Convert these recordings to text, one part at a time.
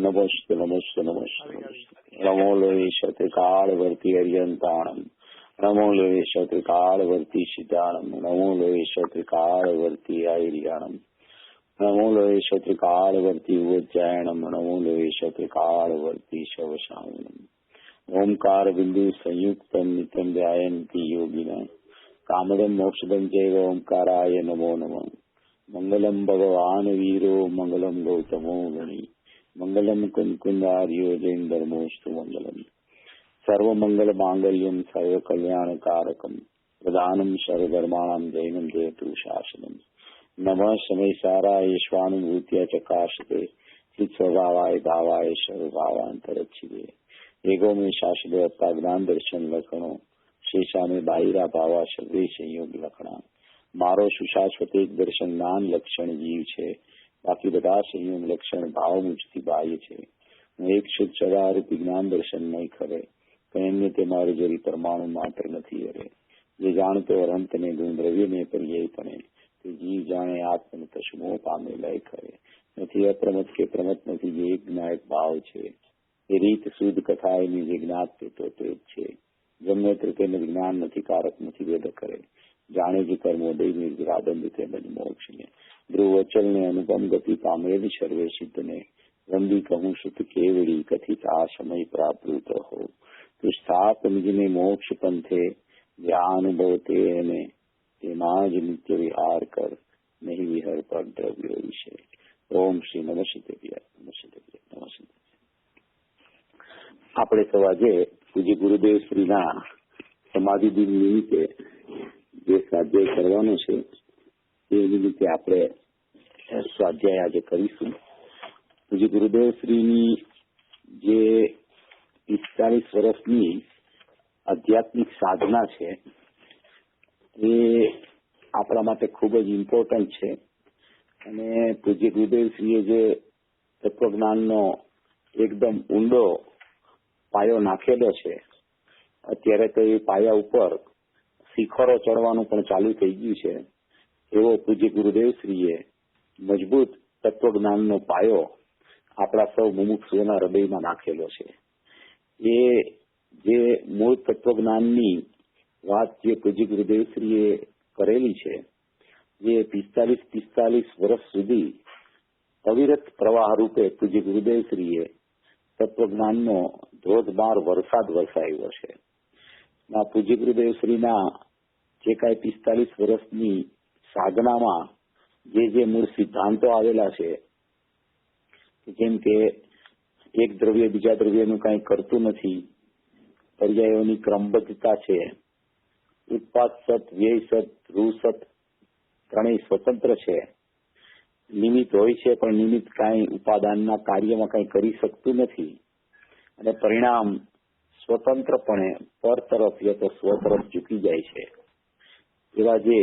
નમસ્તે નમસ્તે નમસ્તે નમસ્તે નમો લોહી શત્રિકાળવર્તી અર્યંતાણમ નમો લોહી શત્રિકાળવર્તી શિતાણમ નમો લોહી શત્રિકાળવર્તી આયર્યાણમ નમો લોહી શત્રિકાળવર્તી ઉજ્જૈનમ નમો લોહી શત્રિકાળવર્તી શવશાયનમ ઓમકાર બિંદુ સંયુક્તમ નિત્યમ ધ્યાયન્તિ યોગિના કામદમ મોક્ષદમ ચૈવ ઓમકારાય નમો નમઃ મંગલમ ભગવાન વીરો મંગલમ ગૌતમો ગણી મંગલમ કુંકુંદાર્યો જૈન ધર્મોસ્તુ મંગલમ સર્વમંગલ માંગલ્યમ સર્વ કલ્યાણકારકમ પ્રધાનમ સર્વધર્માણામ જૈનમ જયતુ શાસનમ નમઃ સમય સારા ઈશ્વાનુભૂત્યા ચકાશતે ચિત્ત સ્વભાવાય ભાવાય સર્વભાવાંતરચ્છિદે એગો મેં શાશ્વતતા જ્ઞાન દર્શન લખણો શેષાને બાહિરા ભાવા સર્વે સંયોગ લખણા મારો સુશાશ્વત એક દર્શન જ્ઞાન લક્ષણ જીવ છે, બાકી બધા સંયમ લક્ષણ ભાવ મુજથી બાહ્ય છે. હું એક શુદ્ધ સદારૂપી જ્ઞાન દર્શન નહીં ખરે કહીને તે મારે જરી પરમાણુ માત્ર નથી હરે. જે જાણતો અરંતને ગુણ દ્રવ્યને પર્યાયપણે તે જીવ જાણે આત્મને તસ્મો પામે લય ખરે. નથી અપ્રમત કે પ્રમત નથી જે એક જ્ઞાયક ભાવ છે. એ રીત શુદ્ધ કથા એની જે જ્ઞાત તે તો તે જ છે. ગમ્યત્ર તેને જ્ઞાન નથી કારક નથી વેદ કરે. જાણે જે કર્મોદય નિર્ગરાદંડ તેમજ મોક્ષને ધ્રુવચલ ને અનુપમ ગતિ પામે જ સર્વે સિદ્ધ ને વંદી કહું સુત કેવડી કથિત આ સમય પ્રાપ્ત હો. તો સ્થાપ નિજને મોક્ષ પંથે જ્ઞાનુભવ તેને તેમાં જ નિત્ય વિહાર કર નહીં વિહર પર દ્રવ્યો વિશે. ઓમ શ્રી નમસ્તે નમસ્તે નમસ્તે. આપણે સૌ આજે પૂજ્ય ગુરુદેવ શ્રીના સમાધિ દિન નિમિત્તે જે સ્વાધ્યાય કરવાનો છે તે નિમિત્તે આપણે સ્વાધ્યાય આજે કરીશું. પૂજ્ય ગુરુદેવ શ્રીની જે 45 વર્ષની આધ્યાત્મિક સાધના છે એ આપણા માટે ખૂબ જ ઇમ્પોર્ટન્ટ છે. અને પૂજ્ય ગુરુદેવ શ્રીએ જે તત્વજ્ઞાનનો એકદમ ઊંડો પાયો નાખેલો છે, અત્યારે તો એ પાયા ઉપર શિખરો ચડવાનું પણ ચાલુ થઈ ગયું છે. એવો પૂજ્ય ગુરુદેવ શ્રીએ મજબૂત તત્વજ્ઞાનનો પાયો આપણા સૌ મુમુક્ષુઓના હૃદયમાં નાખેલો છે. એ જે મૂળ તત્વજ્ઞાનની વાત જે પૂજ્ય ગુરુદેવ શ્રીએ કરેલી છે, જે 45 વર્ષ સુધી અવિરત પ્રવાહ રૂપે પૂજ્ય ગુરુદેવ શ્રીએ તત્વજ્ઞાનનો ધોધમાર વરસાદ વરસાવ્યો છે. પૂજ્ય ગુરુદેવ શ્રીના જે કાંઈ 45 વર્ષની સાધનામાં જે મૂળ સિદ્ધાંતો આવેલા છે, જેમ કે એક દ્રવ્ય બીજા દ્રવ્યનું કાંઈ કરતું નથી, પર્યાયોની ક્રમબદ્ધતા છે, ઉત્પાદ સત, વ્યય સત, રૂ સત ત્રણેય સ્વતંત્ર છે, નિમિત્ત હોય છે પણ નિમિત્ત કાંઈ ઉપાદાનના કાર્યમાં કાંઈ કરી શકતું નથી, અને પરિણામ સ્વતંત્રપણે પર તરફ યા તો સ્વ તરફ ઝૂકી જાય છે. એવા જે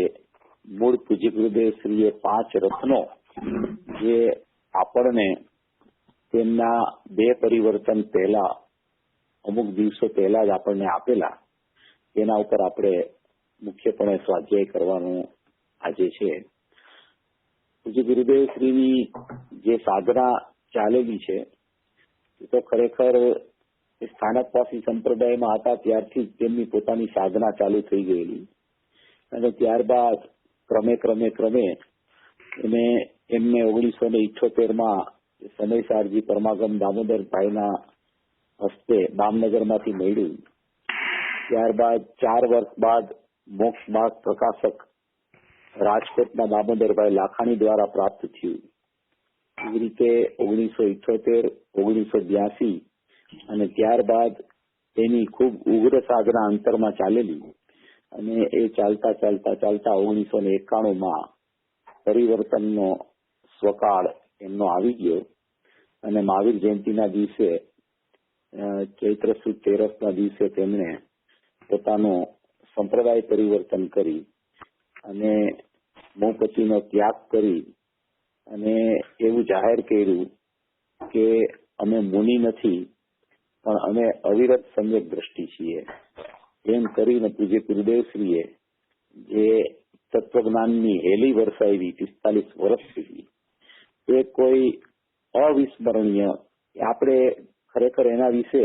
મૂળ પૂજ્ય ગુરુદેવ શ્રીએ 5 રત્નો જે આપણને તેમના 2 પરિવર્તન પહેલા અમુક દિવસો પહેલા જ આપણને આપેલા, તેના ઉપર આપણે મુખ્યપણે સ્વાધ્યાય કરવાનું આજે છે. પૂજ્ય ગુરુદેવ શ્રીની જે સાધના ચાલેલી છે એ તો ખરેખર સ્થાનકવાસી સંપ્રદાયમાં હતા ત્યારથી જ તેમની પોતાની સાધના ચાલુ થઈ ગયેલી, અને ત્યારબાદ ક્રમે એમને 1978માં સમયસારજી પરમાગમ દામોદરભાઈના હસ્તે દામનગરમાંથી મળ્યું. ત્યારબાદ 4 વર્ષ બાદ મોક્ષ માર્ગ પ્રકાશક રાજકોટના દામોદરભાઈ લાખાણી દ્વારા પ્રાપ્ત થયું. એવી રીતે 1978, 1982 અને ત્યારબાદ એની ખૂબ ઉગ્ર સાધના અંતરમાં ચાલેલી, અને એ ચાલતા 1991માં પરિવર્તનનો સ્વકાળ એમનો આવી ગયો, અને મહાવીર જયંતિના દિવસે ચૈત્ર સુદ 13ના દિવસે તેમણે પોતાનું સંપ્રદાય પરિવર્તન કરી અને મોહપતિનો ત્યાગ કરી અને એવું જાહેર કર્યું કે અમે મુનિ નથી પણ અમે અવિરત સમ્યક દ્રષ્ટિ છીએ. એમ કરીને પૂજ્ય ગુરુદેવશ્રીએ જે તત્વજ્ઞાનની હેલી વરસાવી 45 વર્ષ સુધી, એ કોઈ અવિસ્મરણીય આપણે ખરેખર એના વિશે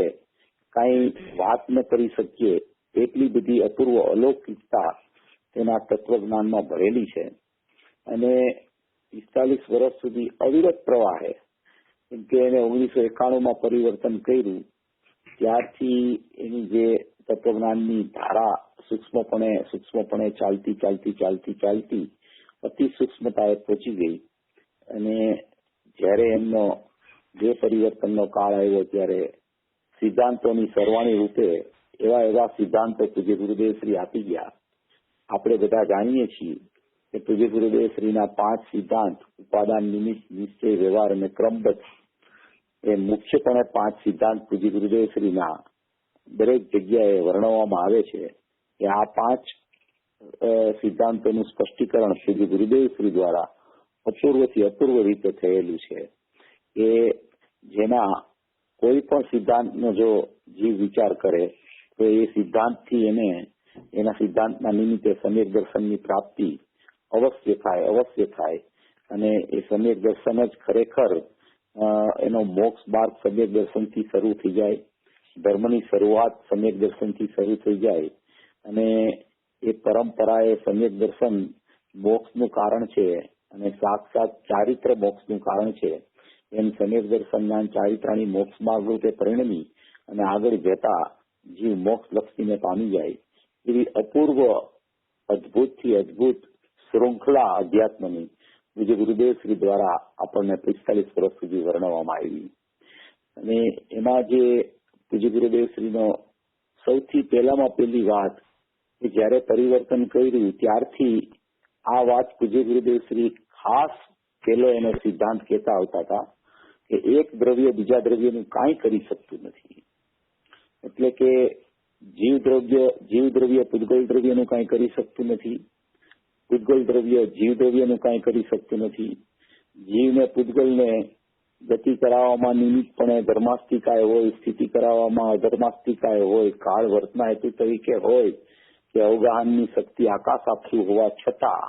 કાંઈ વાત ન કરી શકીએ એટલી બધી અપૂર્વ અલૌકિકતા તેના તત્વજ્ઞાનમાં ભરેલી છે. અને 45 વર્ષ સુધી અવિરત પ્રવાહે, કેમ કે એને 1991 પરિવર્તન કર્યું ત્યારથી એની જે તત્વજ્ઞાનની ધારા સૂક્ષ્મપણે ચાલતી અતિ સૂક્ષ્મતાએ પહોંચી ગઈ. અને જ્યારે એમનો જે પરિવર્તનનો કાળ આવ્યો ત્યારે સિદ્ધાંતોની સરવાણી રૂપે એવા સિદ્ધાંતો પૂજ્ય ગુરુદેવ શ્રી આપી ગયા. આપણે બધા જાણીએ છીએ કે પૂજ્ય ગુરુદેવ શ્રીના 5 સિદ્ધાંત ઉપાદાન, નિમિત્ત, નિશ્ચય, વ્યવહાર અને ક્રમબદ્ધ એ મુખ્યપણે 5 સિદ્ધાંત પૂજ્ય ગુરુદેવ શ્રીના દરેક જગ્યાએ વર્ણવવામાં આવે છે કે આ 5 સિદ્ધાંતોનું સ્પષ્ટીકરણ પૂજ્ય ગુરુદેવ શ્રી દ્વારા અપૂર્વથી અપૂર્વ રીતે થયેલું છે. કે જેના કોઈ પણ સિદ્ધાંતનો જો જીવ વિચાર કરે તો એ સિદ્ધાંતથી એના સિદ્ધાંતના નિમિત્તે સમ્યક દર્શનની પ્રાપ્તિ અવશ્ય થાય. અને એ સમ્યક દર્શન જ ખરેખર એનો મોક્ષ માર્ગ સમ્યક દર્શનથી શરૂ થઈ જાય. ધર્મની શરૂઆત સમ્યક દર્શનથી શરૂ થઈ જાય. અને એ પરંપરાએ સમ્યક દર્શન મોક્ષનું કારણ છે અને સાક્ષાત ચારિત્ર મોક્ષનું કારણ છે. એમ સમ્યક દર્શનના ચારિત્રાની મોક્ષ માર્ગ રૂપે પરિણમી અને આગળ જતા જીવ મોક્ષ લક્ષીને પામી જાય એવી અપૂર્વ અદભુતથી અદભુત શૃંખલા અધ્યાત્મની પૂજ્ય ગુરુદેવ શ્રી દ્વારા આપણને 45 વર્ષ સુધી વર્ણવવામાં આવી. અને એમાં જે પૂજ્ય ગુરુદેવ શ્રીનો સૌથી પહેલી વાત કે જ્યારે પરિવર્તન કર્યું ત્યારથી આ વાત પૂજ્ય ગુરુદેવ શ્રી ખાસ પેલો એનો સિદ્ધાંત કહેતા આવતા હતા કે એક દ્રવ્ય બીજા દ્રવ્યનું કાંઈ કરી શકતું નથી. એટલે કે જીવ દ્રવ્ય પૂતગલ દ્રવ્યનું કાંઈ કરી શકતું નથી. પૂતગલ દ્રવ્ય જીવ દ્રવ્યનું કાંઈ કરી શકતું નથી. જીવને પૂતગલને ગતિ કરાવવામાં નિમિત્તપણે ધર્માસ્તિકાય હોય, સ્થિતિ કરાવવામાં અધર્માસ્તિકાય હોય, કાળ વર્તના હેતુ તરીકે હોય કે અવગાહનની શક્તિ આકાશ આપતું હોવા છતાં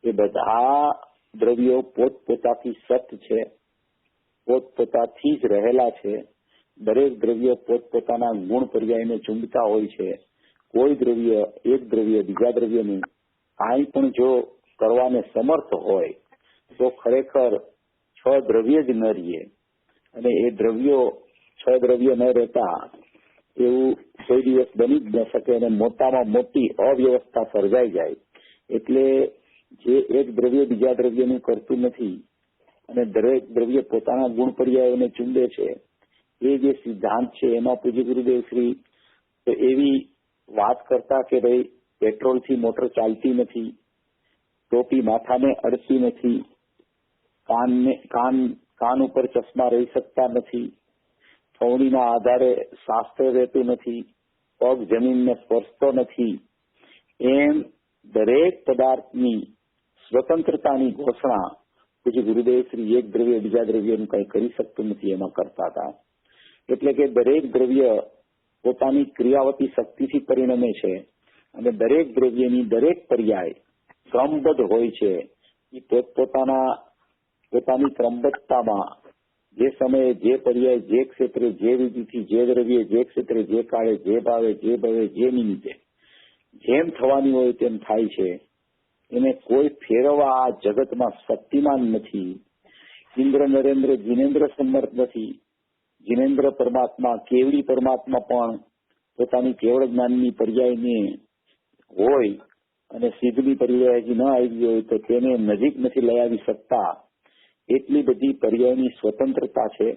એ બધા દ્રવ્યો પોતપોતાથી સત છે, પોતપોતાથી જ રહેલા છે. દરેક દ્રવ્ય પોતપોતાના ગુણ પર્યાયને ચૂંટતા હોય છે. કોઈ દ્રવ્ય એક દ્રવ્ય બીજા દ્રવ્યનું કાંઈ પણ જો કરવાને સમર્થ હોય તો ખરેખર 6 દ્રવ્ય જ ન રહીએ. અને એ દ્રવ્યો 6 દ્રવ્ય ન રહેતા એવું કોઈ દિવસ બની જ ન શકે અને મોટામાં મોટી અવ્યવસ્થા સર્જાઈ જાય. એટલે જે એક દ્રવ્ય બીજા દ્રવ્યનું કરતું નથી અને દરેક દ્રવ્ય પોતાના ગુણ પર્યાયોને ચૂંટે છે એ જે સિદ્ધાંત છે એમાં પૂજ્ય ગુરુદેવ શ્રી એવી વાત કરતા કે ભાઈ પેટ્રોલથી મોટર ચાલતી નથી, ટોપી માથાને અડતી નથી, કાન ઉપર ચશ્મા રહી શકતા નથી, થવણીના આધારે શાસ્ત્ર રહેતું નથી, પગ જમીનને સ્પર્શતો નથી. એમ દરેક પદાર્થની સ્વતંત્રતાની ઘોષણા પૂજ્ય ગુરુદેવ શ્રી એક દ્રવ્ય બીજા દ્રવ્યનું કંઈ કરી શકતું નથી એમાં કરતા હતા. એટલે કે દરેક દ્રવ્ય પોતાની ક્રિયાવતી શક્તિથી પરિણમે છે અને દરેક દ્રવ્યની દરેક પર્યાય ક્રમબદ્ધ હોય છે. એ પોતાની ક્રમબદ્ધતામાં જે સમયે જે પર્યાય જે ક્ષેત્રે જે વિધિથી જે દ્રવ્ય જે ક્ષેત્રે જે કાળે જે ભાવે જે નિમિત્તે જેમ થવાની હોય તેમ થાય છે. એને કોઈ ફેરવવા આ જગતમાં શક્તિમાન નથી. ઇન્દ્ર નરેન્દ્ર જીનેન્દ્ર સમર્થ નથી. જીનેન્દ્ર પરમાત્મા કેવડી પરમાત્મા પણ પોતાની કેવળ જ્ઞાનની પર્યાયને હોય અને સિદ્ધની પર્યાય હજી ન આવી હોય તો તેને નજીક નથી લઈ આવી શકતા. એટલી બધી પર્યાયની સ્વતંત્રતા છે.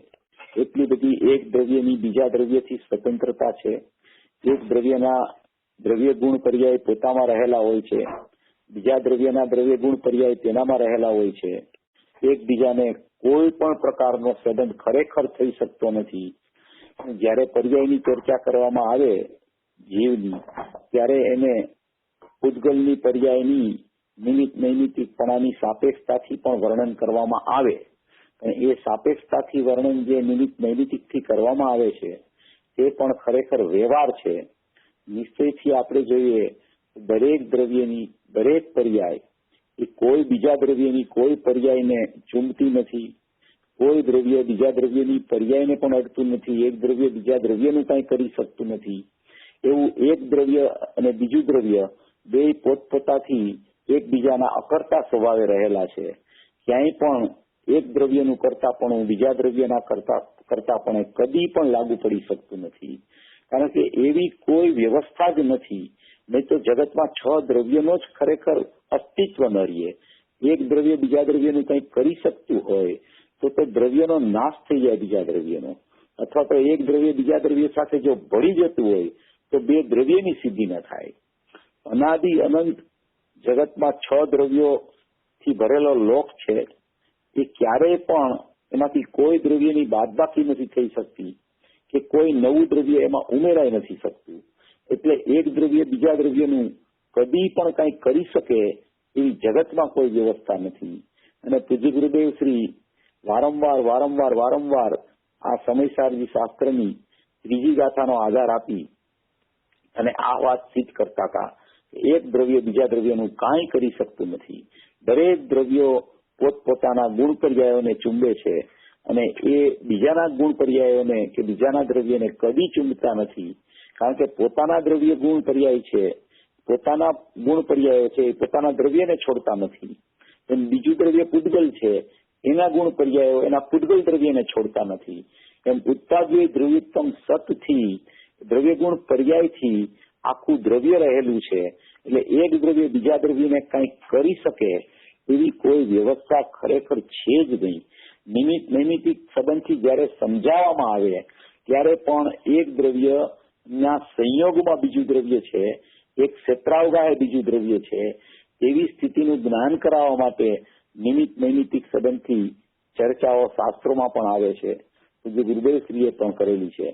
એટલી બધી એક દ્રવ્યની બીજા દ્રવ્યથી સ્વતંત્રતા છે. એક દ્રવ્યના દ્રવ્ય ગુણ પર્યાય પોતામાં રહેલા હોય છે, બીજા દ્રવ્યના દ્રવ્ય ગુણ પર્યાય તેનામાં રહેલા હોય છે. એકબીજાને કોઈ પણ પ્રકારનો સંબંધ ખરેખર થઈ શકતો નથી. જ્યારે પર્યાયની ચર્ચા કરવામાં આવે જીવની ત્યારે એને પૂતગલની પર્યાયની નિમિત્ત નૈમિતિકપણાની સાપેક્ષતાથી પણ વર્ણન કરવામાં આવે. એ સાપેક્ષતાથી વર્ણન જે નિમિત્ત નૈમિતિકથી કરવામાં આવે છે તે પણ ખરેખર વ્યવહાર છે. નિશ્ચયથી આપણે જોઈએ દરેક દ્રવ્યની દરેક પર્યાય એ કોઈ બીજા દ્રવ્યની કોઈ પર્યાયને ચૂમતી નથી, કોઈ દ્રવ્ય બીજા દ્રવ્યની પર્યાયને પણ અડતું નથી, એક દ્રવ્ય બીજા દ્રવ્યનું કંઈ કરી શકતું નથી. એવું એક દ્રવ્ય અને બીજું દ્રવ્ય બે પોતપોતાથી એકબીજાના અકર્તા સ્વભાવે રહેલા છે. ક્યાંય પણ એક દ્રવ્યનું કરતાપણું બીજા દ્રવ્યના કરતાપણે કદી પણ લાગુ પડી શકતું નથી, કારણ કે એવી કોઈ વ્યવસ્થા જ નથી. નહીં તો જગતમાં 6 દ્રવ્યનો જ ખરેખર અસ્તિત્વ ન રહે. એક દ્રવ્ય બીજા દ્રવ્યનું કંઈક કરી શકતું હોય તો દ્રવ્યનો નાશ થઈ જાય બીજા દ્રવ્યનો, અથવા તો એક દ્રવ્ય બીજા દ્રવ્ય સાથે જો ભળી જતું હોય તો બે દ્રવ્યની સિદ્ધિ ન થાય. અનાદિ અનંત જગતમાં 6 દ્રવ્યોથી ભરેલો લોક છે, એ ક્યારેય પણ એમાંથી કોઈ દ્રવ્યની બાદબાકી નથી થઈ શકતી કે કોઈ નવું દ્રવ્ય એમાં ઉમેરાઈ નથી શકતું. એટલે એક દ્રવ્ય બીજા દ્રવ્યનું કદી પણ કંઈ કરી શકે એવી જગતમાં કોઈ વ્યવસ્થા નથી. અને પૂજ્ય ગુરુદેવ શ્રી વારંવાર આ સમયસારજી શાસ્ત્રની ત્રીજી ગાથાનો આધાર આપી અને આ વાત સિદ્ધ કરતા હતા. એક દ્રવ્ય બીજા દ્રવ્યનું કાંઈ કરી શકતું નથી. દરેક દ્રવ્યો પોતપોતાના ગુણ પર્યાયોને ચૂંબે છે અને એ બીજાના ગુણ પર્યાયોને કે બીજાના દ્રવ્યને કદી ચૂંબતા નથી, કારણ કે પોતાના દ્રવ્ય ગુણ પર્યાય છે, પોતાના ગુણ પર્યાયો છે, પોતાના દ્રવ્યને છોડતા નથી. એમ બીજું દ્રવ્ય પૂતગલ છે, એના ગુણ પર્યાયો એના પૂતગલ દ્રવ્યને છોડતા નથી. એમ ઉત્પાદ્ય દ્રવ્યોત્તમ સતથી દ્રવ્ય ગુણ પર્યાયથી આખું દ્રવ્ય રહેલું છે. એટલે એક દ્રવ્ય બીજા દ્રવ્યને કંઈક કરી શકે એવી કોઈ વ્યવસ્થા ખરેખર છે જ નહીં. નૈમિતિક સંબંધથી જયારે સમજાવવામાં આવે ત્યારે પણ એક દ્રવ્યના સંયોગમાં બીજું દ્રવ્ય છે, એક ક્ષેત્રાવગાહે બીજું દ્રવ્ય છે, એવી સ્થિતિનું જ્ઞાન કરાવવા માટે નૈમિતિક સંબંધથી ચર્ચાઓ શાસ્ત્રોમાં પણ આવે છે, જે ગુરુદેવશ્રીએ પણ કરેલી છે.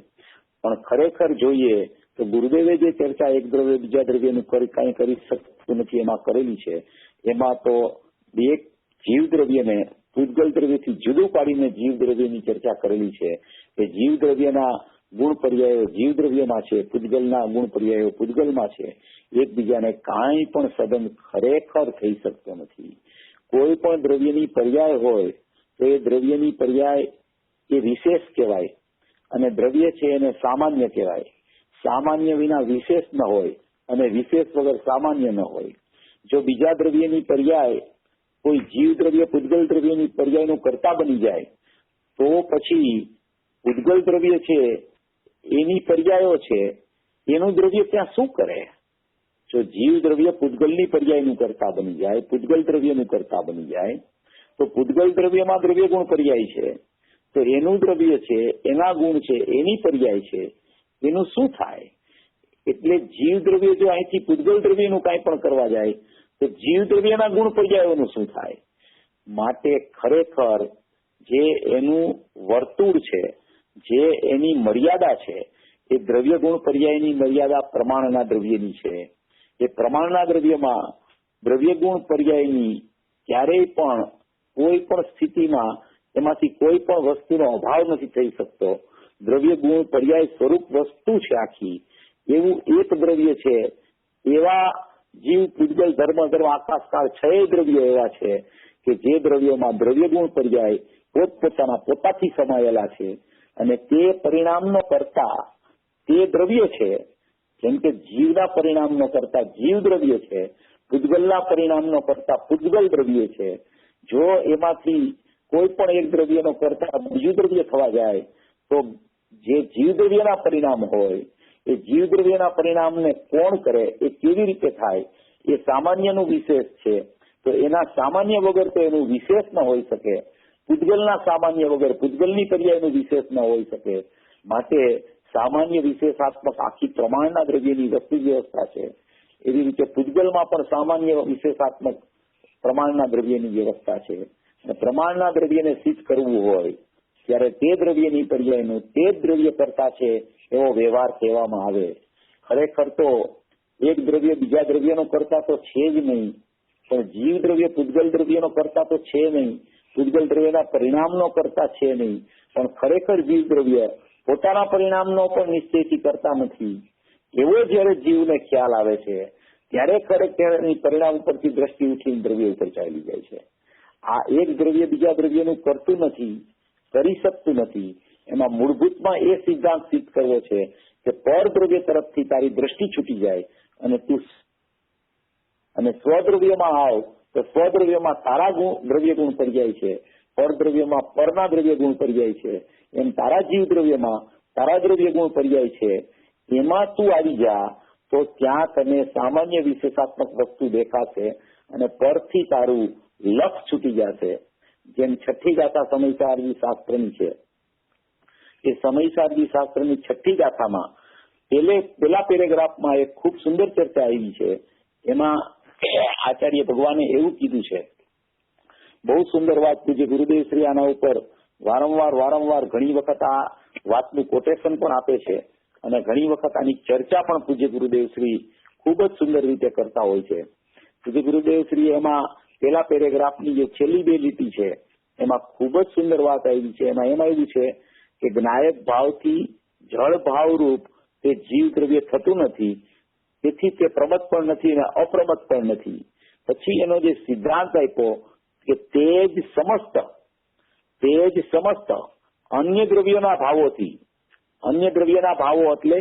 પણ ખરેખર જોઈએ તો ગુરુદેવે જે ચર્ચા એક દ્રવ્ય બીજા દ્રવ્યનું કંઈ કરી શકતું નથી એમાં કરેલી છે, એમાં તો એક જીવ દ્રવ્યને પૂતગલ દ્રવ્યથી જુદું પાડીને જીવ દ્રવ્યની ચર્ચા કરેલી છે કે જીવ દ્રવ્યના ગુણ પર્યાયો જીવ દ્રવ્યમાં છે, પૂતગલના ગુણ પર્યાયો પૂતગલમાં છે. એકબીજાને કાંઈ પણ સંબંધ ખરેખર થઈ શકતો નથી. કોઈ પણ દ્રવ્યની પર્યાય હોય તો એ દ્રવ્યની પર્યાય એ વિશેષ કહેવાય અને દ્રવ્ય છે એને સામાન્ય કહેવાય. સામાન્ય વિના વિશેષ ન હોય અને વિશેષ વગર સામાન્ય ન હોય. જો બીજા દ્રવ્યની પર્યાય કોઈ જીવ દ્રવ્ય પૂતગલ દ્રવ્યની પર્યાયનું કરતા બની જાય તો પછી પૂતગલ દ્રવ્ય છે એની પર્યાયો છે, એનું દ્રવ્ય ત્યાં શું કરે? જો જીવ દ્રવ્ય પૂતગલની પર્યાયનું કરતા બની જાય, પૂતગલ દ્રવ્યનું કરતા બની જાય, તો પૂતગલ દ્રવ્યમાં દ્રવ્ય ગુણ પર્યાય છે, તો એનું દ્રવ્ય છે, એના ગુણ છે, એની પર્યાય છે, એનું શું થાય? એટલે જીવ દ્રવ્ય જો અહીંથી પૂતગલ દ્રવ્યનું કાંઈ પણ કરવા જાય તો જીવ દ્રવ્યના ગુણ પર્યાયોનું શું થાય? માટે ખરેખર જે એનું વર્તુળ છે, જે એની મર્યાદા છે, એ દ્રવ્ય ગુણ પર્યાયની મર્યાદા પ્રમાણના દ્રવ્યની છે. એ પ્રમાણના દ્રવ્યમાં દ્રવ્ય ગુણ પર્યાયની ક્યારેય પણ કોઈ પણ સ્થિતિમાં એમાંથી કોઈ પણ વસ્તુનો અભાવ નથી થઈ શકતો. દ્રવ્ય ગુણ પર્યાય સ્વરૂપ વસ્તુ છે આખી, એવું એક દ્રવ્ય છે. એવા જીવ પૂતગલ ધર્મ આકાશકાળ 6 દ્રવ્યો એવા છે કે જે દ્રવ્યોમાં દ્રવ્ય ગુણ પર્યાય પોતપોતાના પોતાથી સમાયેલા છે અને તે પરિણામનો કરતા તે દ્રવ્ય છે. જેમ કે જીવના પરિણામનો કરતા જીવ દ્રવ્ય છે, પૂતગલના પરિણામનો કરતા પૂતગલ દ્રવ્ય છે. જો એમાંથી કોઈ પણ એક દ્રવ્યનો કરતા બીજું દ્રવ્ય થવા જાય તો જે જીવ દ્રવ્યના પરિણામ હોય એ જીવ દ્રવ્યના પરિણામને કોણ કરે, એ કેવી રીતે થાય? એ સામાન્યનું વિશેષ છે, તો એના સામાન્ય વગર તો એનું વિશેષ ન હોઈ શકે. પૂતગલના સામાન્ય વગર પૂતગલની પર્યાયનું વિશેષ ન હોઈ શકે. માટે સામાન્ય વિશેષાત્મક આખી પ્રમાણના દ્રવ્યની વસ્તુ વ્યવસ્થા છે. એવી રીતે પૂતગલમાં પણ સામાન્ય વિશેષાત્મક પ્રમાણના દ્રવ્યની વ્યવસ્થા છે. અને પ્રમાણના દ્રવ્યને સિદ્ધ કરવું હોય ત્યારે તે દ્રવ્યની પર્યાયનું તે જ દ્રવ્ય કરતા છે એવો વ્યવહાર કહેવામાં આવે. ખરેખર તો એક દ્રવ્ય બીજા દ્રવ્યનો કરતા તો છે જ નહીં, પણ જીવ દ્રવ્ય પૂતગલ દ્રવ્યનો કરતા તો છે નહીં, પૂતગલ દ્રવ્યના પરિણામનો કરતા છે નહીં, પણ ખરેખર જીવ દ્રવ્ય પોતાના પરિણામનો પણ નિશ્ચયથી કરતા નથી. એવો જયારે જીવને ખ્યાલ આવે છે ત્યારે ખરેખર પરિણામ ઉપરથી દ્રષ્ટિ ઉઠીને દ્રવ્ય ઉપર ચાલી જાય છે. આ એક દ્રવ્ય બીજા દ્રવ્યનું કરતું નથી કરી શકતું નથી. એમાં મૂળભૂતમાં એ સિદ્ધાંત સિદ્ધ કરવો છે કે પરદ્રવ્ય તરફથી તારી દ્રષ્ટિ છૂટી જાય અને તું અને સ્વદ્રવ્યમાં આવ તો સ્વદ્રવ્યમાં તારા દ્રવ્ય ગુણ પર્યાય છે, પરદ્રવ્યમાં પરના દ્રવ્ય ગુણ પર્યાય છે, એમ તારા જીવ દ્રવ્યમાં તારા દ્રવ્ય ગુણ પર્યાય છે. એમાં તું આવી જા તો ત્યાં તને સામાન્ય વિશેષાત્મક વસ્તુ દેખાશે અને પરથી તારું લક્ષ છૂટી જશે. જેમ છઠ્ઠી ગાથા સમયસારજી શાસ્ત્રની છે, એ સમયસારજી શાસ્ત્રની છઠ્ઠી ગાથામાં પેલા પેરેગ્રાફમાં એક ખૂબ સુંદર ચર્ચા આવી છે. એમાં આચાર્ય ભગવાને એવું કીધું છે, બહુ સુંદર વાત. પૂજ્ય ગુરુદેવ શ્રી આના ઉપર વારંવાર ઘણી વખત આ વાતનું કોટેશન પણ આપે છે અને ઘણી વખત આની ચર્ચા પણ પૂજ્ય ગુરુદેવ શ્રી ખૂબ જ સુંદર રીતે કરતા હોય છે. પૂજ્ય ગુરુદેવ શ્રી એમાં પેલા પેરેગ્રાફની જે છેલ્લી 2 લીટી છે એમાં ખૂબ જ સુંદર વાત આવી છે. એમાં એમ આવ્યું છે કે જ્ઞાયક ભાવથી જળ ભાવરૂપ તે જીવ દ્રવ્ય થતું નથી, તેથી તે પ્રમત પણ નથી અને અપ્રમત પણ નથી. પછી એનો જે સિદ્ધાંત આપ્યો કે તે જ સમસ્ત અન્ય દ્રવ્યોના ભાવોથી, અન્ય દ્રવ્યના ભાવો એટલે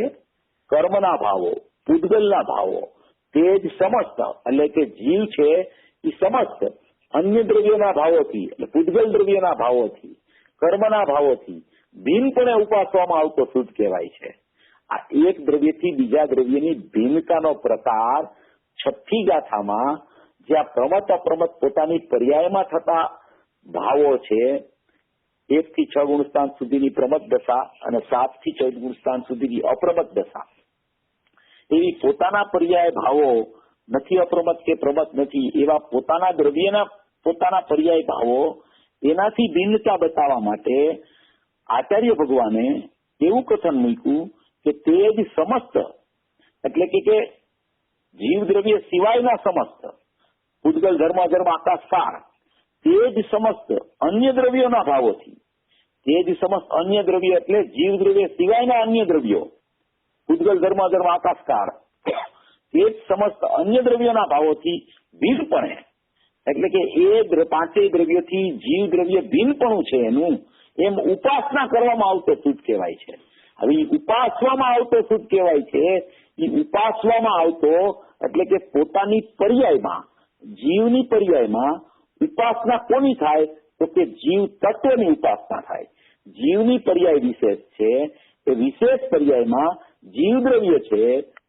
કર્મના ભાવો, પૂતગલના ભાવો, તે જ સમસ્ત એટલે કે જીવ છે એ સમસ્ત અન્ય દ્રવ્યોના ભાવોથી એટલે પૂતગલ દ્રવ્યના ભાવોથી, કર્મના ભાવોથી ભિન્નપણે ઉપાસવામાં આવતો શુદ્ધ કહેવાય છે. આ એક દ્રવ્યથી બીજા દ્રવ્યની ભિન્નતાનો પ્રકાર છઠ્ઠી ગાથામાં જ્યાં પ્રમત અપ્રમત પોતાની પર્યાયમાં થતા ભાવો છે, 1 થી 6 ગુણસ્થાન સુધીની પ્રમત દશા અને 7 થી 14 ગુણસ્થાન સુધીની અપ્રમત દશા, એવી પોતાના પર્યાય ભાવો નથી, અપ્રમત કે પ્રમત નથી, એવા પોતાના દ્રવ્યના પોતાના પર્યાય ભાવો એનાથી ભિન્નતા બતાવવા માટે આચાર્ય ભગવાને એવું કથન મૂક્યું કે તે જ સમસ્ત એટલે કે જીવ દ્રવ્ય સિવાયના સમસ્ત પૂતગલ ધર્મ આકાશકાર તે જ સમસ્ત અન્ય દ્રવ્યોના ભાવોથી, તે જ સમસ્ત અન્ય દ્રવ્ય એટલે જીવ દ્રવ્ય સિવાયના અન્ય દ્રવ્યો, પૂતગલ ધર્મ આકાશકાર તે જ સમસ્ત અન્ય દ્રવ્યોના ભાવોથી ભિન્નપણે એટલે કે એ 5 દ્રવ્યોથી જીવ દ્રવ્ય ભિન્નપણું છે એનું એમ ઉપાસના કરવામાં આવતો શુદ્ધ કહેવાય છે. હવે ઉપાસવામાં આવતો શુદ્ધ કહેવાય છે. એ ઉપાસવામાં આવતો એટલે કે પોતાની પર્યાયમાં, જીવની પર્યાયમાં ઉપાસના કોની થાય તો કે જીવ તત્વની ઉપાસના થાય. જીવની પર્યાય વિશેષ છે, એ વિશેષ પર્યાયમાં જીવ દ્રવ્ય છે,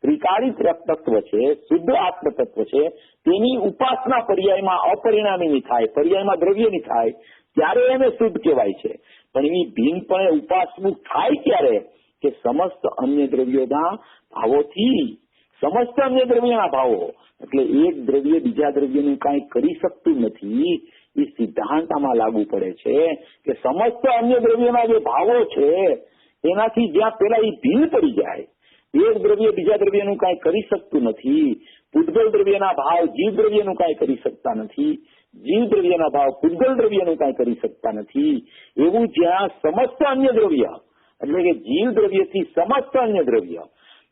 ત્રિકાળી તત્વ છે, શુદ્ધ આત્મ તત્વ છે, તેની ઉપાસના પર્યાયમાં અપરિણામીની થાય, પર્યાયમાં દ્રવ્યની થાય, ત્યારે એને શુદ્ધ કહેવાય છે. પણ એની ભિન્નપણે ઉપાસનું થાય ક્યારે કે સમસ્ત અન્ય દ્રવ્યોના ભાવોથી, સમસ્ત અન્ય દ્રવ્યના ભાવો એટલે એક દ્રવ્ય બીજા દ્રવ્યનું કાંઈ કરી શકતું નથી. એ સિદ્ધાંત આમાં લાગુ પડે છે કે સમસ્ત અન્ય દ્રવ્યોના જે ભાવો છે એનાથી જ્યાં પેલા એ ભિન્ન પડી જાય, એક દ્રવ્ય બીજા દ્રવ્યનું કાંઈ કરી શકતું નથી, પૂતગલ દ્રવ્યના ભાવ જીવ દ્રવ્યનું કાંઈ કરી શકતા નથી, જીવ દ્રવ્યના ભાવ પૂતગલ દ્રવ્યનું કાંઈ કરી શકતા નથી, એવું જ્યાં સમસ્ત અન્ય દ્રવ્ય એટલે કે જીવ દ્રવ્યથી સમસ્ત અન્ય દ્રવ્ય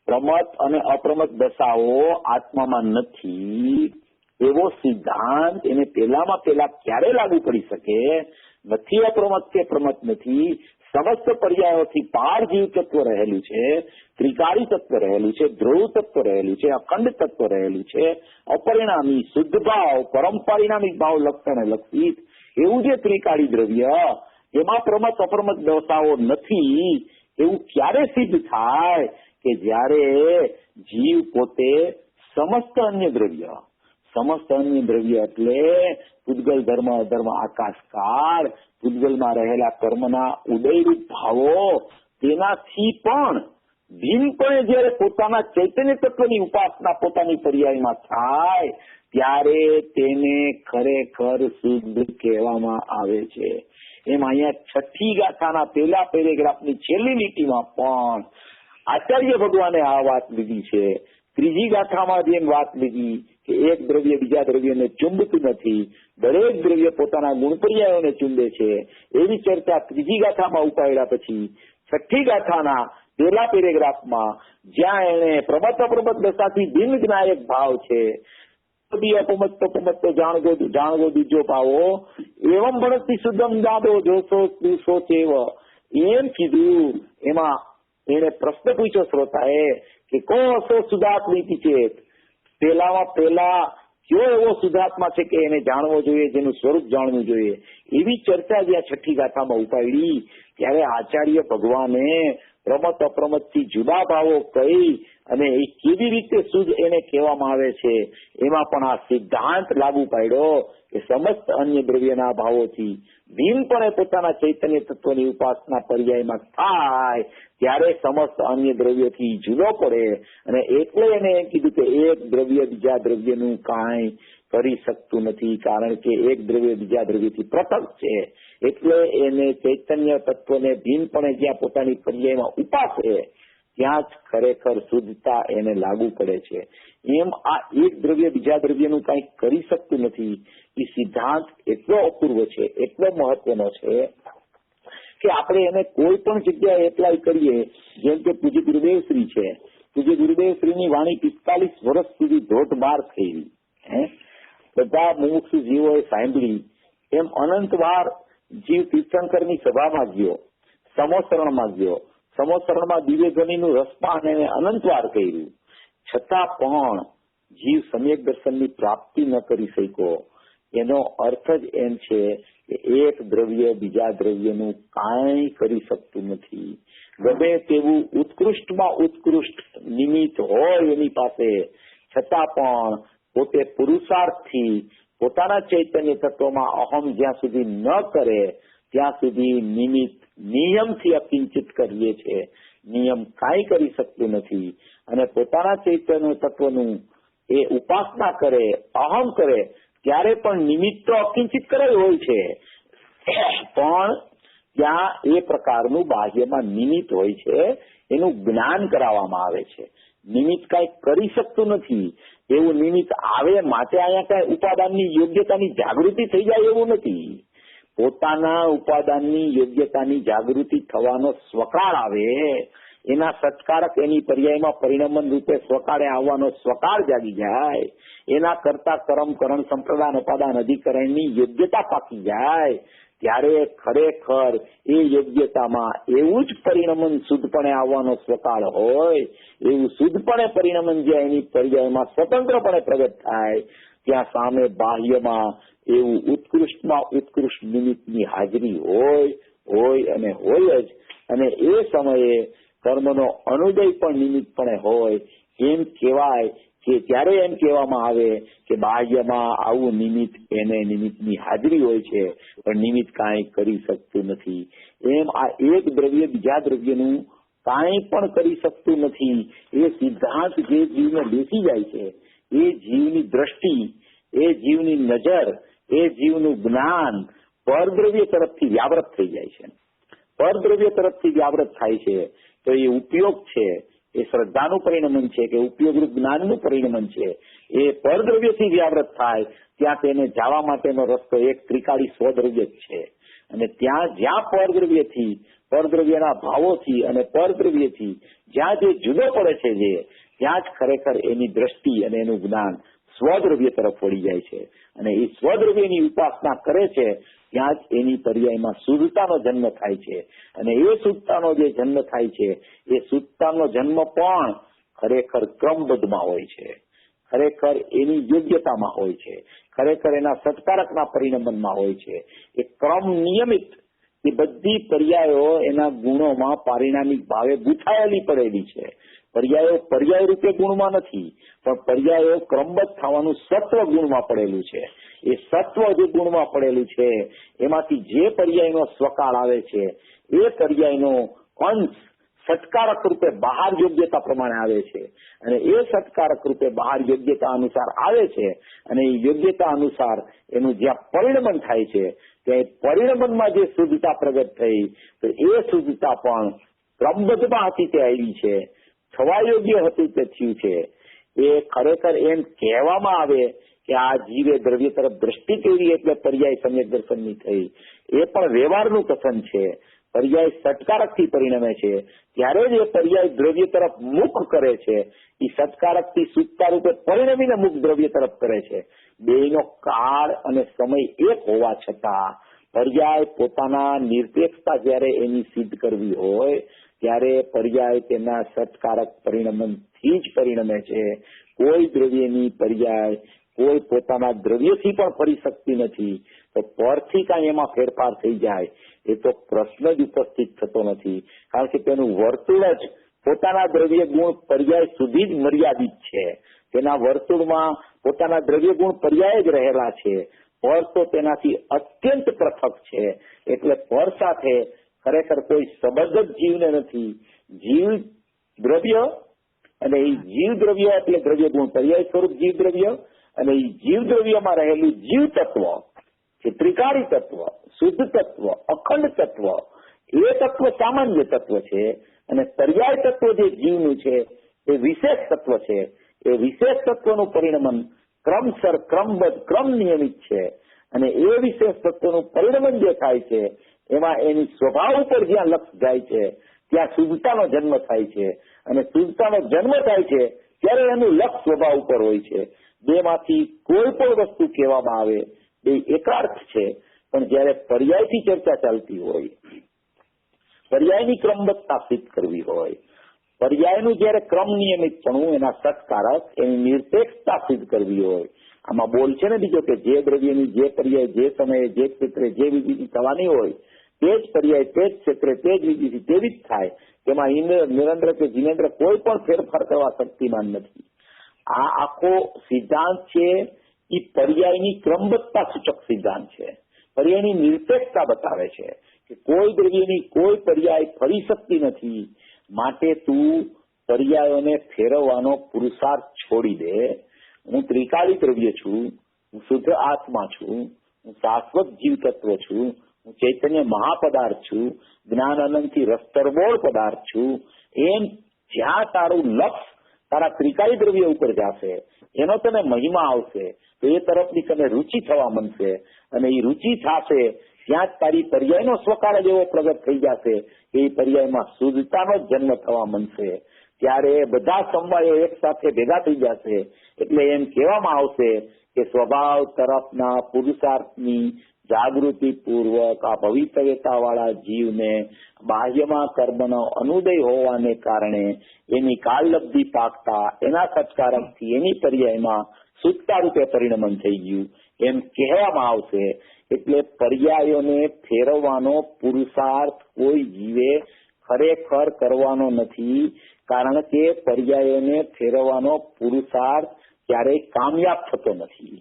પ્રમત અને અપ્રમત દશાઓ આત્મામાં નથી, એવો સિદ્ધાંત એને પેલામાં પેલા ક્યારે લાગુ પડી શકે? નથી અપ્રમત કે પ્રમત નથી, સમસ્ત પર્યાયોથી પાર જીવ તત્વ રહેલું છે, ત્રિકાળી તત્વ રહેલું છે, ધ્રુવ તત્વ રહેલું છે, અખંડ તત્વ રહેલું છે, અપરિણામી શુદ્ધ ભાવ, પરમ પરિણામિક ભાવ લક્ષણે લક્ષિત એવું જે ત્રિકાળી દ્રવ્ય એમાં પ્રમત અપ્રમત દશાઓ નથી, એવું ક્યારે સિદ્ધ થાય કે જ્યારે જીવ પોતે સમસ્ત અન્ય દ્રવ્ય એટલે પૂતગલ ધર્મ અધર્મ આકાશકાર, પૂતગલમાં રહેલા કર્મના ઉદયરૂપ ભાવો તેનાથી પણ ભિન્નપણે જયારે પોતાના ચૈતન્ય તત્વની ઉપાસના પોતાની પર્યાયમાં થાય ત્યારે તેને ખરેખર શુદ્ધ કહેવામાં આવે છે. એમ અહીંયા છઠ્ઠી ગાથાના પેલા પેરેગ્રાફની છેલ્લી લીટીમાં પણ આચાર્ય ભગવાને આ વાત લીધી છે. ત્રીજી ગાથામાં જેમ વાત લીધી કે એક દ્રવ્ય બીજા દ્રવ્યને ચુંબતું નથી, દરેક દ્રવ્ય પોતાના ગુણપર્યાયોને ચુંબે છે, એવી ચર્ચા ત્રીજી ગાથામાં ઉપાડ્યા પછી છઠ્ઠી ગાથાના પેલા પેરેગ્રાફમાં જ્યાં એને પ્રમત અપ્રમત દશાથી ભિન્ન જ્ઞાયક ભાવ છે દી અપમત્તો જાણવો દીજો પાવો એવમ ભણતી સુદમ દાદો જોશો તું ચેવ એમ કીધું. એમાં એને પ્રશ્ન પૂછ્યો શ્રોતાએ કે કોસો સુધાત્મી ચેત, પેલામાં પેલા કયો એવો શુદ્ધાત્મા છે કે એને જાણવો જોઈએ, જેનું સ્વરૂપ જાણવું જોઈએ. એવી ચર્ચા જ્યાં છઠ્ઠી ગાથામાં ઉપાડી ત્યારે આચાર્ય ભગવાને પ્રમત અપ્રમત થી જુદા ભાવો કહી અને એ કેવી રીતે શુદ્ધ એને કહેવામાં આવે છે એમાં પણ આ સિદ્ધાંત લાગુ પાડ્યો કે સમસ્ત અન્ય દ્રવ્યના ભાવોથી ભીમપણે પોતાના ચૈતન્ય તત્વની ઉપાસના પર્યાયમાં થાય ત્યારે સમસ્ત અન્ય દ્રવ્યોથી જુદો પડે. અને એટલે એને એમ કીધું કે એક દ્રવ્ય બીજા દ્રવ્યનું કાંઈ કરી શકતું નથી, કારણ કે એક દ્રવ્ય બીજા દ્રવ્યથી પૃથક છે. એટલે એને ચૈતન્ય તત્વને ભીમપણે જ્યાં પોતાની પર્યાયમાં ઉપાસે ત્યાં જ ખરેખર શુદ્ધતા એને લાગુ પડે છે. એમ આ એક દ્રવ્ય બીજા દ્રવ્યનું કંઈ કરી શકતું નથી. એ સિદ્ધાંત એટલો અપૂર્વ છે, એટલો મહત્વનો છે કે આપણે એને કોઈ પણ જગ્યાએ એપ્લાય કરીએ. જેમ કે પૂજ્ય ગુરુદેવશ્રી છે, પૂજ્ય ગુરુદેવશ્રીની વાણી 45 વર્ષ સુધી ધોધમાર થઈ રહી, બધા મુમુક્ષુ જીવોએ સાંભળી. એમ અનંત વાર જીવ તીર્થંકરની સભામાં ગયો, સમોસરણમાં ગયો, સમોસરણમાં દિવ્યધ્વનિનું રસપાન એને અનંત વાર કર્યું, છતાં પણ જીવ સમ્યક દર્શનની પ્રાપ્તિ ન કરી શક્યો. એનો અર્થ જ એમ છે કે એક દ્રવ્ય બીજા દ્રવ્યનું કાંઈ કરી શકતું નથી. ગમે તેવું ઉત્કૃષ્ટમાં ઉત્કૃષ્ટ નિમિત્ત હોય એની પાસે, છતાં પણ પોતે પુરુષાર્થથી પોતાના ચૈતન્ય તત્વમાં અહમ જ્યાં સુધી ન કરે ત્યાં સુધી નિમિત્ત નિયમથી અકિંચિત કરીએ છે. નિયમ કાંઈ કરી શકતું નથી. અને પોતાના ચૈતન્ય તત્વનું એ ઉપાસના કરે, અહમ કરે, ત્યારે પણ નિમિત્ત તો અકિંચિત કરેલ હોય છે, પણ ત્યાં એ પ્રકારનું બાહ્યમાં નિમિત્ત હોય છે, એનું જ્ઞાન કરાવવામાં આવે છે. નિમિત્ત કાંઈ કરી શકતું નથી એવું નિમિત્ત આવે માટે અહીંયા કાંઈ ઉપાદાનની યોગ્યતાની જાગૃતિ થઈ જાય એવું નથી. પોતાના ઉપાદાનની યોગ્યતાની જાગૃતિ થવાનો સ્વકાળ આવે, એના સત્કારક એની પર્યાયમાં પરિણમન રૂપે સ્વકાળે આવવાનો સ્વકાળ જાગી જાય, એના કરતા કર્મ કરણ સંપ્રદાન ઉપાદાન અધિકરણની યોગ્યતા પાકી જાય, ત્યારે ખરેખર એ યોગ્યતામાં એવું જ પરિણમન શુદ્ધપણે આવવાનો સ્વકાળ હોય, એવું શુદ્ધપણે પરિણમન જ્યાં એની પર્યાયમાં સ્વતંત્રપણે પ્રગટ થાય, ત્યાં સામે બાહ્યમાં એવું ઉત્કૃષ્ટમાં ઉત્કૃષ્ટ નિમિત્તની હાજરી હોય અને હોય જ. અને એ સમયે કર્મનો અનુદય પણ નિમિત્તપણે હોય. એમ કહેવાય કે ત્યારે એમ કહેવામાં આવે કે બાહ્યમાં આવું નિમિત્ત એને નિમિત્તની હાજરી હોય છે, પણ નિમિત્ત કાંઈ કરી શકતું નથી. એમ આ એક દ્રવ્ય બીજા દ્રવ્યનું કાંઈ પણ કરી શકતું નથી એ સિદ્ધાંત જે જીવને બેસી જાય છે, એ જીવની દ્રષ્ટિ, એ જીવની નજર, એ જીવનું જ્ઞાન પરદ્રવ્ય તરફથી વ્યાવૃત થઈ જાય છે. પરદ્રવ્ય તરફથી વ્યાવૃત થાય છે તો એ ઉપયોગ છે, એ શ્રદ્ધાનું પરિણમન છે કે ઉપયોગરૂપ જ્ઞાનનું પરિણમન છે. એ પરદ્રવ્યથી વ્યાવૃત થાય ત્યાં તેને જવા માટેનો રસ્તો એક ત્રિકાળી સ્વદ્રવ્ય જ છે. અને ત્યાં જ્યાં પરદ્રવ્યથી, પરદ્રવ્યના ભાવોથી અને પરદ્રવ્યથી જ્યાં જે જુદો પડે છે, જે ત્યાં જ ખરેખર એની દ્રષ્ટિ અને એનું જ્ઞાન સ્વદ્રવ્ય તરફ વળી જાય છે. અને એ સ્વદ્રવ્યની ઉપાસના કરે છે ત્યાં જ એની પર્યાયમાં શુદ્ધતાનો જન્મ થાય છે. અને એ શુદ્ધતાનો જે જન્મ થાય છે એ શુદ્ધતાનો જન્મ પણ ખરેખર ક્રમબદ્ધમાં હોય છે, ખરેખર એની યોગ્યતામાં હોય છે, ખરેખર એના સત્કારકના પરિણમનમાં હોય છે. એ ક્રમ નિયમિત, એ બધી પર્યાયો એના ગુણોમાં પારિણામિક ભાવે ગૂંથાયેલી પડેલી છે. પર્યાયો પર્યાય રૂપે ગુણમાં નથી, પણ પર્યાયો ક્રમબદ્ધ થવાનું સત્વ ગુણમાં પડેલું છે. એ સત્વ જે ગુણમાં પડેલું છે એમાંથી જે પર્યાયનો સ્વકાળ આવે છે એ પર્યાયનો અંશ સત્કારક રૂપે બહાર યોગ્યતા પ્રમાણે આવે છે. અને એ સત્કારક રૂપે બહાર યોગ્યતા અનુસાર આવે છે. અને એ યોગ્યતા અનુસાર એનું જ્યાં પરિણમન થાય છે ત્યાં પરિણમનમાં જે શુદ્ધતા પ્રગટ થઈ, તો એ શુદ્ધતા પણ ક્રમબદ્ધમાં હતી તે આવી છે, થવા યોગ્ય હતું તે થયું છે. એ ખરેખર એમ કહેવામાં આવે કે આ જીવે દ્રવ્ય તરફ દ્રષ્ટિ કરી એટલે પર્યાય સમ્યક દર્શનની થઈ, એ પણ વ્યવહારનું કથન છે. પર્યાય સત્કારકથી પરિણમે છે ત્યારે જ એ પર્યાય દ્રવ્ય તરફ મુખ કરે છે. એ સત્કારકથી સુક્તા રૂપે પરિણમીને મુખ દ્રવ્ય તરફ કરે છે. બેયનો કાળ અને સમય એક હોવા છતાં પર્યાય પોતાના નિરપેક્ષતા જ્યારે એની સિદ્ધ કરવી હોય ત્યારે પર્યાય તેના સત્કારક પરિણમનથી જ પરિણમે છે. કોઈ દ્રવ્યની પર્યાય કોઈ પોતાના દ્રવ્યથી પણ ફરી શકતી નથી. તો પરથી કાંઈ એમાં ફેરફાર થઈ જાય એ તો પ્રશ્ન જ ઉપસ્થિત થતો નથી. કારણ કે તેનું વર્તુળ જ પોતાના દ્રવ્ય ગુણ પર્યાય સુધી જ મર્યાદિત છે. તેના વર્તુળમાં પોતાના દ્રવ્ય ગુણ પર્યાય જ રહેલા છે. પર તો તેનાથી અત્યંત પૃથક છે. એટલે પર સાથે ખરેખર કોઈ સંબંધ જ જીવને નથી. જીવ દ્રવ્ય અને એ જીવ દ્રવ્ય એટલે દ્રવ્ય ગુણ પર્યાય સ્વરૂપ જીવ દ્રવ્ય અને એ જીવ દ્રવ્યમાં રહેલું જીવ તત્વ જે ત્રિકાળી તત્વ, શુદ્ધ તત્વ, અખંડ તત્વ, એ તત્વ સામાન્ય તત્વ છે અને પર્યાય તત્વ જે જીવનું છે એ વિશેષ તત્વ છે. એ વિશેષ તત્વનું પરિણમન ક્રમસર ક્રમબદ્ધ ક્રમ નિયમિત છે અને એ વિશેષ તત્વનું પરિણમન જે થાય છે એમાં એની સ્વભાવ ઉપર જ્યાં લક્ષ જાય છે ત્યાં શુદ્ધતાનો જન્મ થાય છે અને શુદ્ધતાનો જન્મ થાય છે ત્યારે એનું લક્ષ સ્વભાવ ઉપર હોય છે. બેમાંથી કોઈ પણ વસ્તુ કહેવામાં આવે એ એકાર્થ છે. પણ જયારે પર્યાયથી ચર્ચા ચાલતી હોય, પર્યાયની ક્રમબદ્ધતા સિદ્ધ કરવી હોય, પર્યાયનું જયારે ક્રમ નિયમિતપણું એના સત્કારક એની નિરપેક્ષતા સિદ્ધ કરવી હોય, આમાં બોલ છે ને બીજો કે જે દ્રવ્યની જે પર્યાય જે સમયે જે ક્ષેત્રે જે વિધિથી થવાની હોય તે જ પર્યાય તે જ ક્ષેત્રે તે જ વિધિથી તેવી જ થાય. તેમાં ઇન્દ્ર નિરંદ્ર કે જીનેન્દ્ર કોઈ પણ ફેરફાર કરવા શક્તિમાન નથી. આ આખો સિદ્ધાંત છે એ પર્યાયની ક્રમબદ્ધતા સૂચક સિદ્ધાંત છે. પર્યાયની નિરપેક્ષતા બતાવે છે કે કોઈ દ્રવ્યની કોઈ પર્યાય ફરી શકતી નથી. માટે તું પર્યાયોને ફેરવવાનો પુરુષાર્થ છોડી દે. હું ત્રિકાળી દ્રવ્ય છું, હું શુદ્ધ આત્મા છું, હું શાશ્વત જીવ તત્વ છું, હું ચૈતન્ય મહાપદાર્થ છું, જ્ઞાન અનંતથી રસ્તરબોળ પદાર્થ છું. એમ જ્યાં તારું લક્ષ તારા ત્રિકાળી દ્રવ્ય ઉપર જશે એનો તને મહિમા આવશે તો એ તરફની તને રુચિ થવા માંડશે અને એ રુચિ થશે ત્યાં જ તારી પર્યાયનો સ્વકાળ જ એવો પ્રગટ થઈ જશે કે એ પર્યાયમાં શુદ્ધતાનો જ જન્મ થવા માંડશે. ત્યારે બધા સમવાયો એક સાથે ભેગા થઈ જશે. એટલે એમ કહેવામાં આવશે કે સ્વભાવ તરફના પુરુષાર્થની જાગૃતિ પૂર્વક આ ભવિતવ્યતા વાળા જીવને બાહ્યમાં કર્મનો અનુદય હોવાને કારણે એની કાળલબ્ધિ પાકતા એના સત્કારકથી એની પર્યાયમાં સુક્તા રૂપે પરિણમન થઈ ગયું એમ કહેવામાં આવશે. એટલે પર્યાયોને ફેરવવાનો પુરુષાર્થ કોઈ જીવે ખરેખર કરવાનો નથી. કારણ કે પર્યાયોને ફેરવવાનો પુરુષાર્થ ક્યારેય કામયાબ થતો નથી.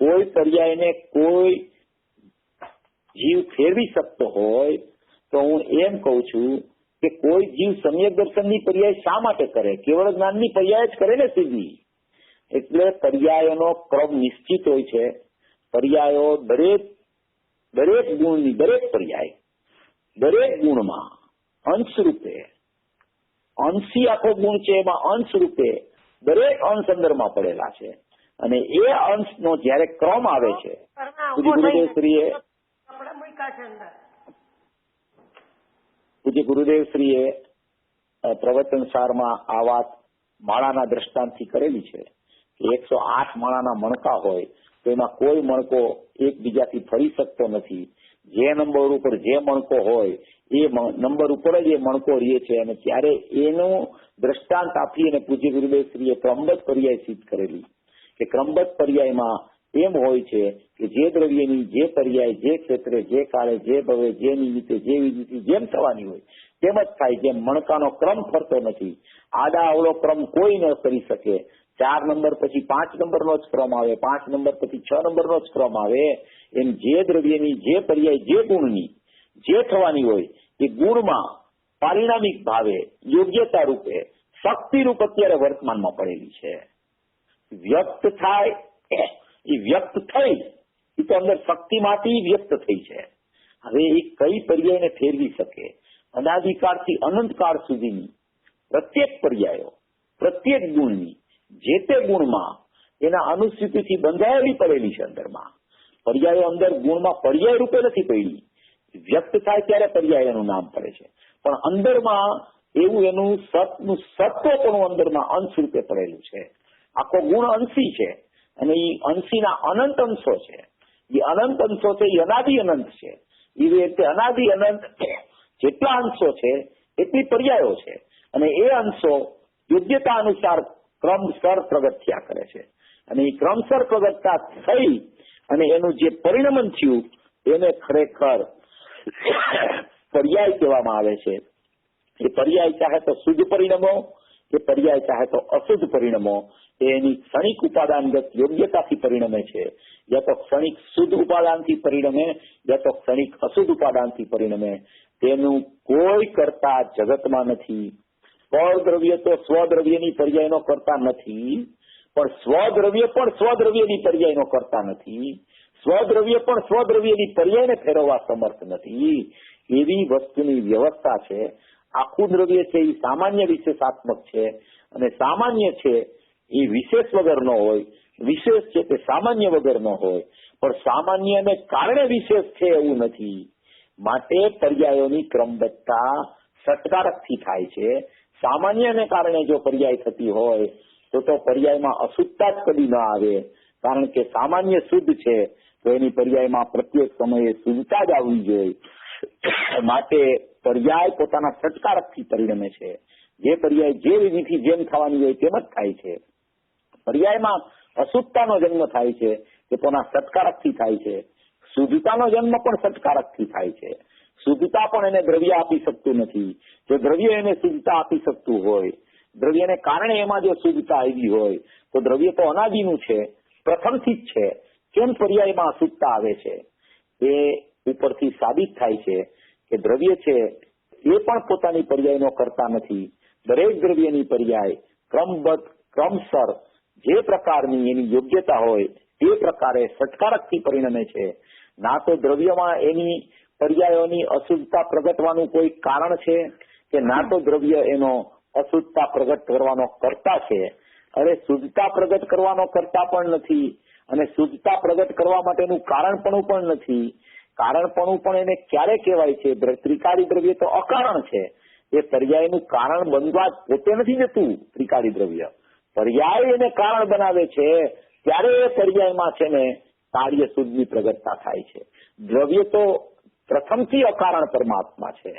કોઈ પર્યાયને કોઈ જીવ ફેરવી શકતો હોય તો હું એમ કઉ છું કે કોઈ જીવ સમ્યક દર્શનની પર્યાય શા માટે કરે? કેવળ જ્ઞાનની પર્યાય જ કરે ને સીધી. એટલે પર્યાયોનો ક્રમ નિશ્ચિત હોય છે. પર્યાયો દરેક ગુણની દરેક પર્યાય દરેક ગુણમાં અંશ રૂપે, અંશી આખો ગુણ છે એમાં અંશ રૂપે દરેક અંશ અંદરમાં પડેલા છે અને એ અંશનો જયારે ક્રમ આવે છે પૂજ્ય ગુરુદેવશ્રીએ પ્રવચન સારમાં આ વાત માળાના દ્રષ્ટાંતથી કરેલી છે કે 108 માળાના મણકા હોય તો એમાં કોઈ મણકો એકબીજાથી ફરી શકતો નથી. જે નંબર ઉપર જે મણકો હોય એ નંબર ઉપર જ એ મણકો રહે છે અને ત્યારે એનું દ્રષ્ટાંત આપી અને પૂજ્ય ગુરુદેવશ્રીએ ક્રમબદ્ધ પર્યાય સિદ્ધ કરેલી કે ક્રમબદ્ધ પર્યાયમાં એમ હોય છે કે જે દ્રવ્યની જે પર્યાય જે ક્ષેત્રે જે કાળે જે ભવે જે નિમિત્તે જે વિધિથી જેમ થવાની હોય તેમ જ થાય. જેમ મણકાનો ક્રમ ફરતો નથી, આડા અવળો ક્રમ કોઈ ન કરી શકે. 4 નંબર પછી 5 નંબરનો જ ક્રમ આવે, 5 નંબર પછી 6 નંબરનો જ ક્રમ આવે. એમ જે દ્રવ્યની જે પર્યાય જે ગુણની જે થવાની હોય એ ગુણમાં પારિણામિક ભાવે યોગ્યતા રૂપે શક્તિ રૂપ અત્યારે વર્તમાનમાં પડેલી છે. વ્યક્ત થાય એ વ્યક્ત થઈ એ તો અંદર શક્તિમાંથી વ્યક્ત થઈ છે. હવે એ કઈ પર્યાયને ફેરવી શકે? અનાદિકાળથી અનંતકાળ સુધીની પ્રત્યેક પર્યાયો પ્રત્યેક ગુણની જે તે ગુણમાં એના અનુસ્યુતિથી બંધાયેલી પડેલી છે. અંદરમાં પર્યાયો અંદર ગુણમાં પર્યાય રૂપે નથી પડી, વ્યક્ત થાય ત્યારે પર્યાય એનું નામ પડે છે, પણ અંદરમાં એવું એનું સતનું સત્વપણું અંદરમાં અંશ રૂપે પડેલું છે. આખો ગુણ અંશી છે અને એ અંશીના અનંત અંશો છે. એ અનંત અંશો છે એ અનાદિ અનંત છે. એ રીતે અનાદિ અનંત જેટલા અંશો છે એટલી પર્યાયો છે અને એ અંશો યોગ્યતા અનુસાર ક્રમસર પ્રગટ થયા કરે છે અને એ ક્રમસર પ્રગટતા થઈ અને એનું જે પરિણમન થયું એને ખરેખર પર્યાય કહેવામાં આવે છે. એ પર્યાય ચાહે તો શુદ્ધ પરિણમો કે પર્યાય ચાહે તો અશુદ્ધ પરિણમો એની ક્ષણિક ઉપાદાનગત યોગ્યતાથી પરિણમે છે, યા તો ક્ષણિક શુદ્ધ ઉપાદાનથી પરિણમે યા તો ક્ષણિક અશુદ્ધ ઉપાદાનથી પરિણમે. તેનું કોઈ કરતા જગતમાં નથી. પરદ્રવ્ય તો સ્વદ્રવ્યની પર્યાયનો કરતા નથી, પણ સ્વદ્રવ્ય પણ સ્વદ્રવ્યની પર્યાયનો કરતા નથી. સ્વદ્રવ્ય પણ સ્વદ્રવ્યની પર્યાયને ફેરવવા સમર્થ નથી. એવી વસ્તુની વ્યવસ્થા છે. આખું દ્રવ્ય છે એ સામાન્ય વિશેષાત્મક છે અને સામાન્ય છે એ વિશેષ વગરનો હોય, વિશેષ છે તે સામાન્ય વગરનો હોય, પણ સામાન્યને કારણે વિશેષ છે એવું નથી. માટે પર્યાયોની ક્રમબદ્ધતા ષટકારકથી થાય છે. સામાન્યને કારણે જો પર્યાય થતી હોય તો પર્યાયમાં અશુદ્ધતા જ કદી ન આવે, કારણ કે સામાન્ય શુદ્ધ છે તો એની પર્યાયમાં પ્રત્યેક સમયે શુદ્ધતા જ આવવી જોઈએ. માટે પર્યાય પોતાના ષટકારકથી પરિણમે છે. જે પર્યાય જે વિધિથી જેમ થવાની હોય તેમ જ થાય છે. પર્યાયમાં અશુદ્ધતાનો જન્મ થાય છે તે પોતાના ષટકારકથી થાય છે. શુદ્ધતાનો જન્મ પણ ષટકારકથી થાય છે. શુદ્ધતા પણ એને દ્રવ્ય આપી શકતું નથી. જો દ્રવ્ય એને શુદ્ધતા આપી શકતું હોય, દ્રવ્યને કારણે એમાં જો શુદ્ધતા આવી હોય તો દ્રવ્ય તો અનાદિનું છે, પ્રથમથી જ છે. કેમ પર્યાયમાં અશુદ્ધતા આવે છે એ ઉપરથી સાબિત થાય છે કે દ્રવ્ય છે એ પણ પોતાની પર્યાયનો કરતા નથી. દરેક દ્રવ્યની પર્યાય ક્રમબદ્ધ ક્રમસર જે પ્રકારની એની યોગ્યતા હોય તે પ્રકારે ષટકારકથી પરિણમે છે. ના તો દ્રવ્યમાં એની પર્યાયોની અશુદ્ધતા પ્રગટવાનું કોઈ કારણ છે કે ના તો દ્રવ્ય એનો અશુદ્ધતા પ્રગટ કરવાનો કરતા છે. અરે શુદ્ધતા પ્રગટ કરવાનો કરતા પણ નથી અને શુદ્ધતા પ્રગટ કરવા માટેનું કારણપણું પણ નથી. કારણપણું પણ એને ક્યારે કહેવાય છે? ત્રિકાળી દ્રવ્ય તો અકારણ છે. એ પર્યાયનું કારણ બનવા પોતે નથી જતું. ત્રિકાળી દ્રવ્ય પર્યાય એને કારણ બનાવે છે ત્યારે એ પર્યાયમાં છે ને કાર્ય શુદ્ધની પ્રગટતા થાય છે. દ્રવ્ય તો પ્રથમથી અકારણ પરમાત્મા છે.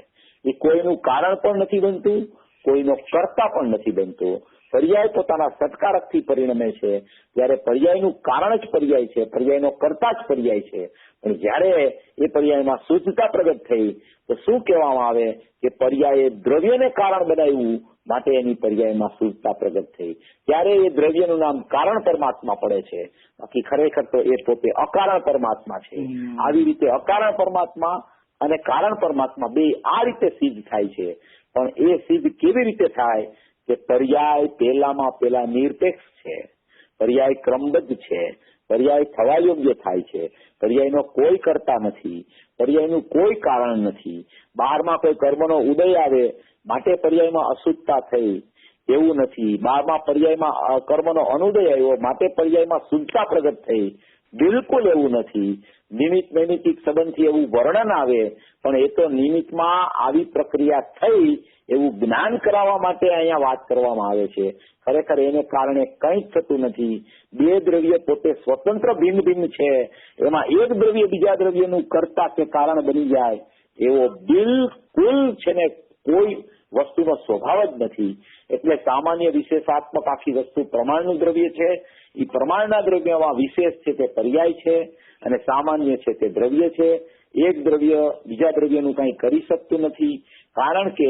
એ કોઈનું કારણ પણ નથી બનતું, કોઈનો કર્તા પણ નથી બનતું. પર્યાય પોતાના ષટકારકથી પરિણમે છે ત્યારે પર્યાયનું કારણ જ પર્યાય છે, પર્યાયનો કર્તા જ પર્યાય છે. પણ જયારે એ પર્યાયમાં શુદ્ધતા પ્રગટ થઈ તો શું કહેવામાં આવે કે પર્યાયે દ્રવ્યને કારણ બનાવ્યું માટે એની પર્યાયમાં શુદ્ધતા પ્રગટ થઈ. ત્યારે એ દ્રવ્યનું નામ કારણ પરમાત્મા પડે છે. બાકી ખરેખર તો એ પોતે અકારણ પરમાત્મા છે. આવી રીતે અકારણ પરમાત્મા અને કારણ પરમાત્મા બે આ રીતે સિદ્ધ થાય છે. પણ એ સિદ્ધ કેવી રીતે થાય કે પર્યાય પેલામાં પેલા નિરપેક્ષ છે, પર્યાય ક્રમબદ્ધ છે, પર્યાય થવા યોગ્ય થાય છે, પર્યાયનો કોઈ કરતા નથી, પર્યાયનું કોઈ કારણ નથી. બહારમાં કોઈ કર્મનો ઉદય આવે માટે પર્યાયમાં અશુદ્ધતા થઈ એવું નથી. બહારમાં પર્યાયમાં કર્મનો અનુદય આવ્યો માટે પર્યાયમાં શુદ્ધતા પ્રગટ થઈ, બિલકુલ એવું નથી. નિમિત્ત નૈમિતિક સંબંધથી એવું વર્ણન આવે પણ એ તો નિમિત્તમાં આવી પ્રક્રિયા થઈ એવું જ્ઞાન કરાવવા માટે અહીંયા વાત કરવામાં આવે છે. ખરેખર એને કારણે કંઈ જ થતું નથી. બે દ્રવ્ય પોતે સ્વતંત્ર ભિન્ન ભિન્ન છે. એમાં એક દ્રવ્ય બીજા દ્રવ્યનું કરતા કે કારણ બની જાય એવો બિલકુલ છે ને કોઈ વસ્તુનો સ્વભાવ જ નથી. એટલે સામાન્ય વિશેષાત્મક આખી વસ્તુ પ્રમાણનું દ્રવ્ય છે. એ પ્રમાણના દ્રવ્યમાં વિશેષ છે તે પર્યાય છે અને સામાન્ય છે તે દ્રવ્ય છે. એક દ્રવ્ય બીજા દ્રવ્યનું કંઈ કરી શકતું નથી, કારણ કે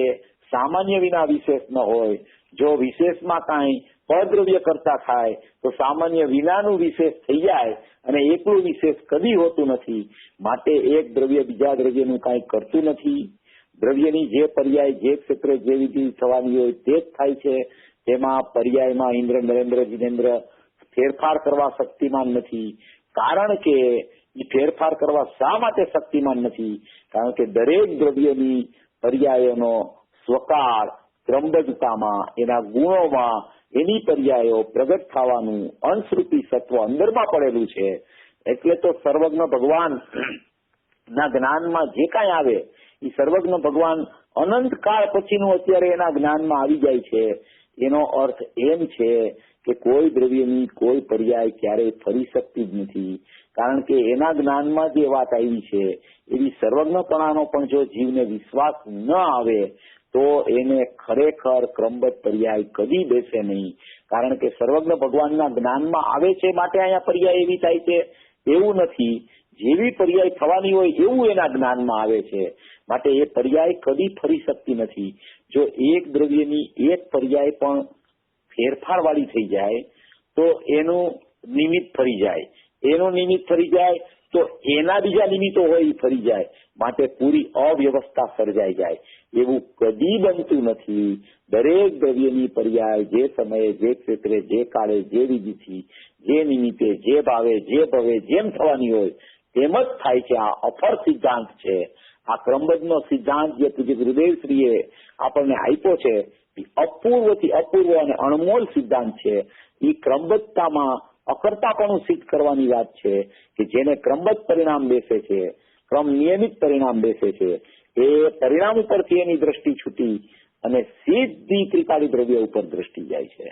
સામાન્ય વિના વિશેષ ન હોય. જો વિશેષમાં કાંઈ પરદ્રવ્ય કરતા થાય તો સામાન્ય વિનાનું વિશેષ થઈ જાય અને એકલું વિશેષ કદી હોતું નથી. માટે એક દ્રવ્ય બીજા દ્રવ્યનું કાંઈ કરતું નથી. દ્રવ્યની જે પર્યાય જે ક્ષેત્રે જે વિધિ થવાની હોય તે જ થાય છે. તેમાં પર્યાયમાં ઇન્દ્ર નરેન્દ્ર જીનેન્દ્ર ફેરફાર કરવા શક્તિમાન નથી. કારણ કે એ ફેરફાર કરવા શા માટે શક્તિમાન નથી? કારણ કે દરેક દ્રવ્યની પર્યાયોનો સ્વકાળ ક્રમબદ્ધતામાં, એના ગુણોમાં એની પર્યાયો પ્રગટ થવાનું અંશરૂપી સત્વ અંદરમાં પડેલું છે. એટલે તો સર્વજ્ઞ ભગવાન ના જ્ઞાનમાં જે કાંઈ આવે એ સર્વજ્ઞ ભગવાન અનંત કાળ પછીનું અત્યારે એના જ્ઞાનમાં આવી જાય છે. એનો અર્થ એમ છે કે કોઈ દ્રવ્યની કોઈ પર્યાય ક્યારેય ફરી શકતી જ નથી, કારણ કે એના જ્ઞાનમાં જે વાત આવી છે એવી સર્વજ્ઞપણાનો પણ જો જીવને વિશ્વાસ ન આવે તો એને ખરેખર ક્રમબદ્ધ પર્યાય કદી બેસે નહીં. કારણ કે સર્વજ્ઞ ભગવાનના જ્ઞાનમાં આવે છે માટે અહીંયા પર્યાય એવી થાય છે એવું નથી. જેવી પર્યાય થવાની હોય એવું એના જ્ઞાનમાં આવે છે માટે એ પર્યાય કદી ફરી શકતી નથી. જો એક દ્રવ્યની એક પર્યાય પણ ફેરફાર વાળી થઈ જાય તો એનું નિમિત્ત ફરી જાય, એનું નિમિત્ત ફરી જાય તો એના બીજા નિમિત્તો હોય એ ફરી જાય, માટે પૂરી અવ્યવસ્થા સર્જાઈ જાય. એવું કદી બનતું નથી. દરેક દ્રવ્યની પર્યાય જે સમયે, જે ક્ષેત્રે, જે કાળે, જે વિધિથી, જે નિમિત્તે, જે ભાવે, જે ભવે જેમ થવાની હોય તેમ જ થાય છે. આ અફર સિદ્ધાંત છે. આ ક્રમબદ્ધનો સિદ્ધાંત જે પૂજ્ય ગુરુદેવશ્રીએ આપણને આપ્યો છે એ અપૂર્વથી અપૂર્વ અને અણમોલ સિદ્ધાંત છે. એ ક્રમબદ્ધતામાં અકર્તાપણું સિદ્ધ કરવાની વાત છે કે જેને ક્રમબદ્ધ પરિણામ બેસે છે, ક્રમ નિયમિત પરિણામ બેસે છે, એ પરિણામ ઉપરથી એની દ્રષ્ટિ છૂટી અને સીધી ત્રિકાળી દ્રવ્ય ઉપર દ્રષ્ટિ જાય છે.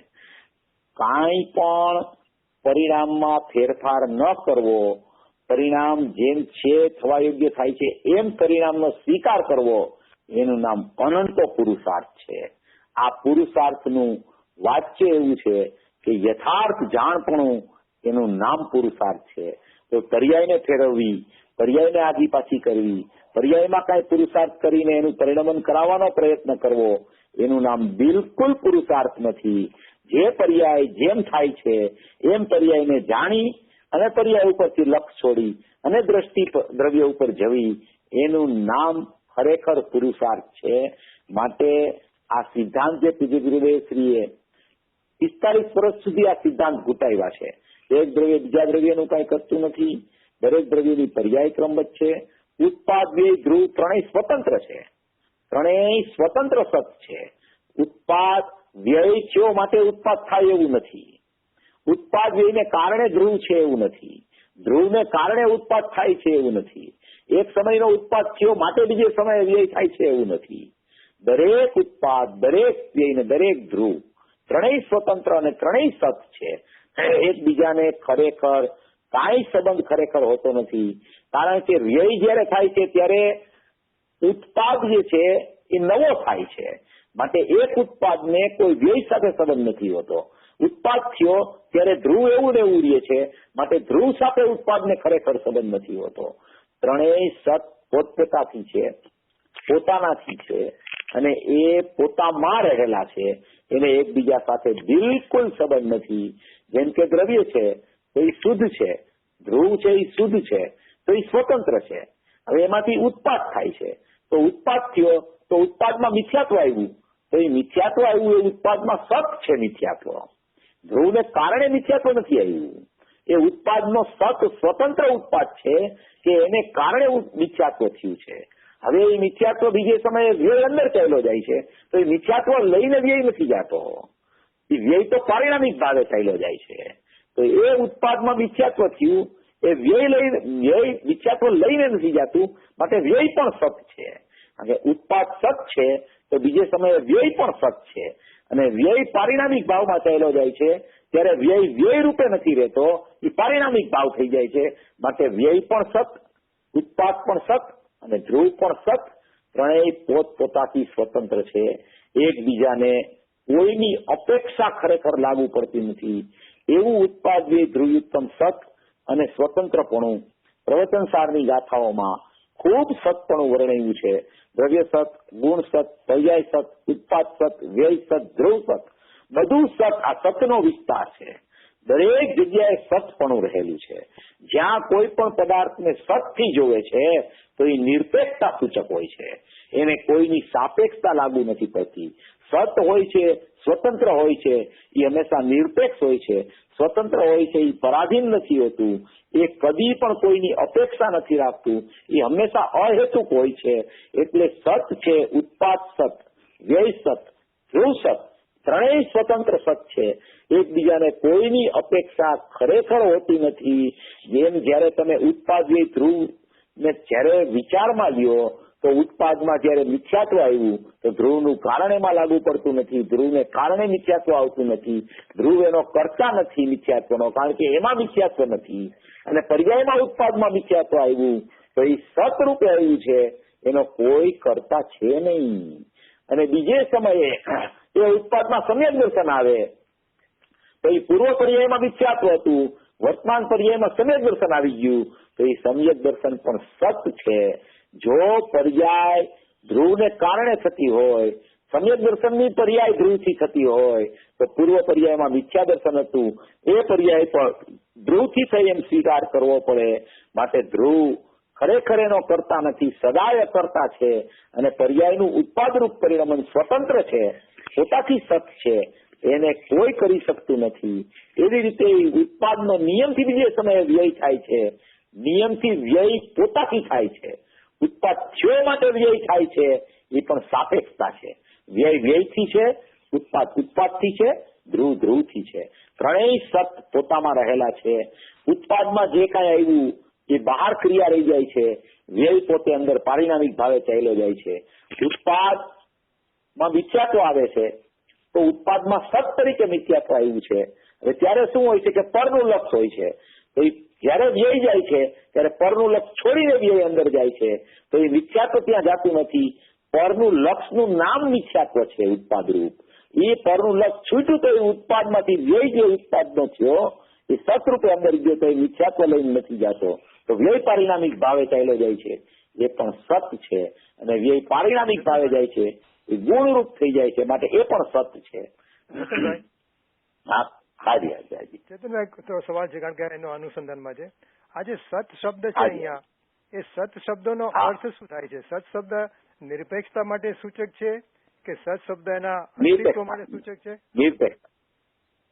કાંઈ પણ પરિણામમાં ફેરફાર ન કરવો, પરિણામ જેમ છે થવા યોગ્ય થાય છે એમ પરિણામનો સ્વીકાર કરવો, એનું નામ અનંત પુરુષાર્થ છે. આ પુરુષાર્થનું વાચ્ય એવું છે કે યથાર્થ જાણપણું એનું નામ પુરુષાર્થ છે. તો પર્યાયને ફેરવવી, પર્યાયને આગી પાછી કરવી, પર્યાયમાં કાંઈ પુરુષાર્થ કરીને એનું પરિણમન કરાવવાનો પ્રયત્ન કરવો, એનું નામ બિલકુલ પુરુષાર્થ નથી. જે પર્યાય જેમ થાય છે એમ પર્યાયને જાણી અને પર્યાય ઉપરથી લક્ષ છોડી અને દ્રષ્ટિ દ્રવ્ય ઉપર જવી, એનું નામ ખરેખર પુરુષાર્થ છે. માટે આ સિદ્ધાંત જે પૂજ્ય ગુરુદેવશ્રીએ 45 વર્ષ સુધી આ સિદ્ધાંત ઘૂંટાવ્યા છે. એક દ્રવ્ય બીજા દ્રવ્યનું કઈ કરતું નથી. દરેક દ્રવ્યની પર્યાય ક્રમબદ્ધ છે. ઉત્પાદ, વ્યય, ધ્રુવ ત્રણેય સ્વતંત્ર છે. ત્રણેય સ્વતંત્ર સત છે. ઉત્પાદ વ્યય થયો માટે ઉત્પાદ થાય એવું નથી. ઉત્પાદ વ્યયને કારણે ધ્રુવ છે એવું નથી. ધ્રુવને કારણે ઉત્પાદ થાય છે એવું નથી. એક સમયનો ઉત્પાદ થયો માટે બીજે સમયે વ્યય થાય છે એવું નથી. દરેક ઉત્પાદ, દરેક વ્યય ને દરેક ધ્રુવ ત્રણેય સ્વતંત્ર અને ત્રણેય સત છે. એકબીજાને ખરેખર કાંઈ સંબંધ ખરેખર હોતો નથી. કારણ કે વ્યય જયારે થાય છે ત્યારે ઉત્પાદ જે છે એ નવો થાય છે. માટે એક ઉત્પાદને કોઈ વ્યય સાથે સંબંધ નથી હોતો. ઉત્પાદ થયો ત્યારે ધ્રુવ એવું ને એવું રહે છે. માટે ધ્રુવ સાથે ઉત્પાદને ખરેખર સંબંધ નથી હોતો. ત્રણેય સત પોતપોતાથી છે, પોતાનાથી છે અને એ પોતામાં રહેલા છે. એને એકબીજા સાથે બિલકુલ સંબંધ નથી. જેમ કે દ્રવ્ય છે તો એ શુદ્ધ છે, ધ્રુવ છે એ શુદ્ધ છે તો એ સ્વતંત્ર છે. હવે એમાંથી ઉત્પાદ થાય છે તો ઉત્પાદ થયો તો ઉત્પાદમાં મિથ્યાત્વ આવ્યું તો એ મિથ્યાત્વ આવ્યું એ ઉત્પાદમાં સત છે. મિથ્યાત્વ ધ્રુવને કારણે મિથ્યાત્વ નથી આવ્યું. એ ઉત્પાદનો સત સ્વતંત્ર ઉત્પાદ છે કે એને કારણે મિથ્યાત્વ થયું છે. હવે એ મિથ્યાત્વ બીજે સમયે વ્યય અંદર ચાલ્યો જાય છે તો એ મિથ્યાત્વ લઈને વ્યય નથી જતો. એ વ્યય તો પારિણામિક ભાવે ચાલ્યો જાય છે. તો એ ઉત્પાદમાં મિથ્યાત્વ થયું, એ વ્યય મિથ્યાત્વ લઈને નથી જતું. માટે વ્યય પણ સત છે. અને ઉત્પાદ સત છે તો બીજે સમયે વ્યય પણ સત છે. અને વ્યય પારિણામિક ભાવમાં ચાલ્યો જાય છે ત્યારે વ્યય રૂપે નથી રહેતો, એ પારિણામિક ભાવ થઈ જાય છે. માટે વ્યય પણ સત, ઉત્પાદ પણ સત અને ધ્રુવ પણ સત. ત્રણેય પોતપોતાથી સ્વતંત્ર છે. એકબીજાને કોઈની અપેક્ષા ખરેખર લાગુ પડતી નથી. એવું ઉત્પાદ, વ્યય, ધ્રુવયુક્તમ સત અને સ્વતંત્રપણું પ્રવચનસારની ગાથાઓમાં ખૂબ સતપણું વર્ણવ્યું છે. દ્રવ્ય સત, ગુણ સત, પર્યાય સત, ઉત્પાદ સત, વ્યય સત, ધ્રુવ સત, બધું સત. આ સતનો વિસ્તાર છે. દરેક જગ્યાએ સતપણું રહેલું છે. જ્યાં કોઈ પણ પદાર્થને સતથી જોવે છે તો એ નિરપેક્ષતા સૂચક હોય છે. એને કોઈની સાપેક્ષતા લાગુ નથી પડતી. સત હોય છે, સ્વતંત્ર હોય છે, એ હંમેશા નિરપેક્ષ હોય છે. સ્વતંત્ર હોય છે, એ પરાધીન નથી હોતું. એ કદી પણ કોઈની અપેક્ષા નથી રાખતું. એ હંમેશા અહેતુક હોય છે. એટલે સત છે, ઉત્પાદ સત, વ્યય સત, ધ્રુવ સત, ત્રણેય સ્વતંત્ર સત છે. એકબીજાને કોઈની અપેક્ષા ખરેખર હોતી નથી. જેમ જયારે તમે ઉત્પાદ, વ્યય, ધ્રુવ ને જ્યારે વિચારમાં લ્યો તો ઉત્પાદમાં જયારે મિથ્યાત્વ આવ્યું તો ધ્રુવનું કારણ એમાં લાગુ પડતું નથી, ધ્રુવને કારણે મિથ્યાત્વ આવતું નથી, ધ્રુવ એનો કરતા નથી મિથ્યાત્વનો, કારણ કે એમાં મિથ્યાત્વ નથી. અને પર્યાયમાં ઉત્પાદમાં મિથ્યાત્વ આવ્યું તો એ સતરૂપે આવ્યું છે, એનો કોઈ કરતા છે નહીં. અને બીજે સમયે એ ઉત્પાદમાં સમ્યક દર્શન આવે તો એ પૂર્વ પર્યાયમાં મિથ્યાત્વ હતું, વર્તમાન પર્યાયમાં સમ્યક દર્શન આવી ગયું તો એ સમ્યક દર્શન પણ સત છે. જો પર્યાય ધ્રુવને કારણે થતી હોય, સમ્યક દર્શનની પર્યાય ધ્રુવથી થતી હોય તો પૂર્વ પર્યાયમાં મિથ્યા દર્શન હતું, એ પર્યાય પણ ધ્રુવથી થઈ એમ સ્વીકાર કરવો પડે. માટે ધ્રુવ ખરેખર એનો કરતા નથી, સદાય અકર્તા છે. અને પર્યાયનું ઉત્પાદરૂપ પરિણમન સ્વતંત્ર છે, પોતાથી સત છે, એને કોઈ કરી શકતું નથી. એવી રીતે ઉત્પાદનો નિયમથી બીજે સમયે વ્યય થાય છે, નિયમથી વ્યય પોતાથી થાય છે. ઉત્પાદ થયો માટે વ્યય થાય છે, એ પણ સાપેક્ષતા છે. વ્યય વ્યયથી છે, ઉત્પાદ ઉત્પાદથી છે, ધ્રુવ ધ્રુવથી છે. ત્રણેય સત પોતામાં રહેલા છે. ઉત્પાદમાં જે કાંઈ આવ્યું એ બહાર ક્રિયા રહી જાય છે, વ્યય પોતે અંદર પારિણામિક ભાવે ચાલ્યો જાય છે. ઉત્પાદમાં મિથ્યાત્વ આવે છે તો ઉત્પાદમાં સત તરીકે મિથ્યાત્વ આવ્યું છે. હવે ત્યારે શું હોય છે કે પરનું લક્ષ હોય છે, તો જયારે વ્યય જાય છે ત્યારે પરનું લક્ષ છોડીને વ્યય અંદર જાય છે, તો એ મિથ્યાત્વ ત્યાં જાતું નથી. પરનું લક્ષનું નામ મિથ્યાત્વ છે ઉત્પાદરૂપ. એ પરનું લક્ષ છૂટ્યું તો એ ઉત્પાદમાંથી વ્યય જે ઉત્પાદનો થયો એ સતરૂપે અંદર ગયો તો એ મિથ્યાત્વ લઈને નથી જતો, તો વ્યય પારિણામિક ભાવે ચાલ્યો જાય છે, એ પણ સત છે. અને વ્યય પારિણામિક ભાવે જાય છે એ ગુણરૂપ થઈ જાય છે, માટે એ પણ સત છે. ચેતનભાઈ, તો સવાલ છે, કારણ કે એનો અનુસંધાનમાં છે. આ જે સત શબ્દ છે અહીંયા, એ સત શબ્દનો અર્થ શું થાય છે? સત શબ્દ નિરપેક્ષતા માટે સૂચક છે કે સત શબ્દ એના અસ્તિત્વ માટે સૂચક છે? નિરપેક્ષ.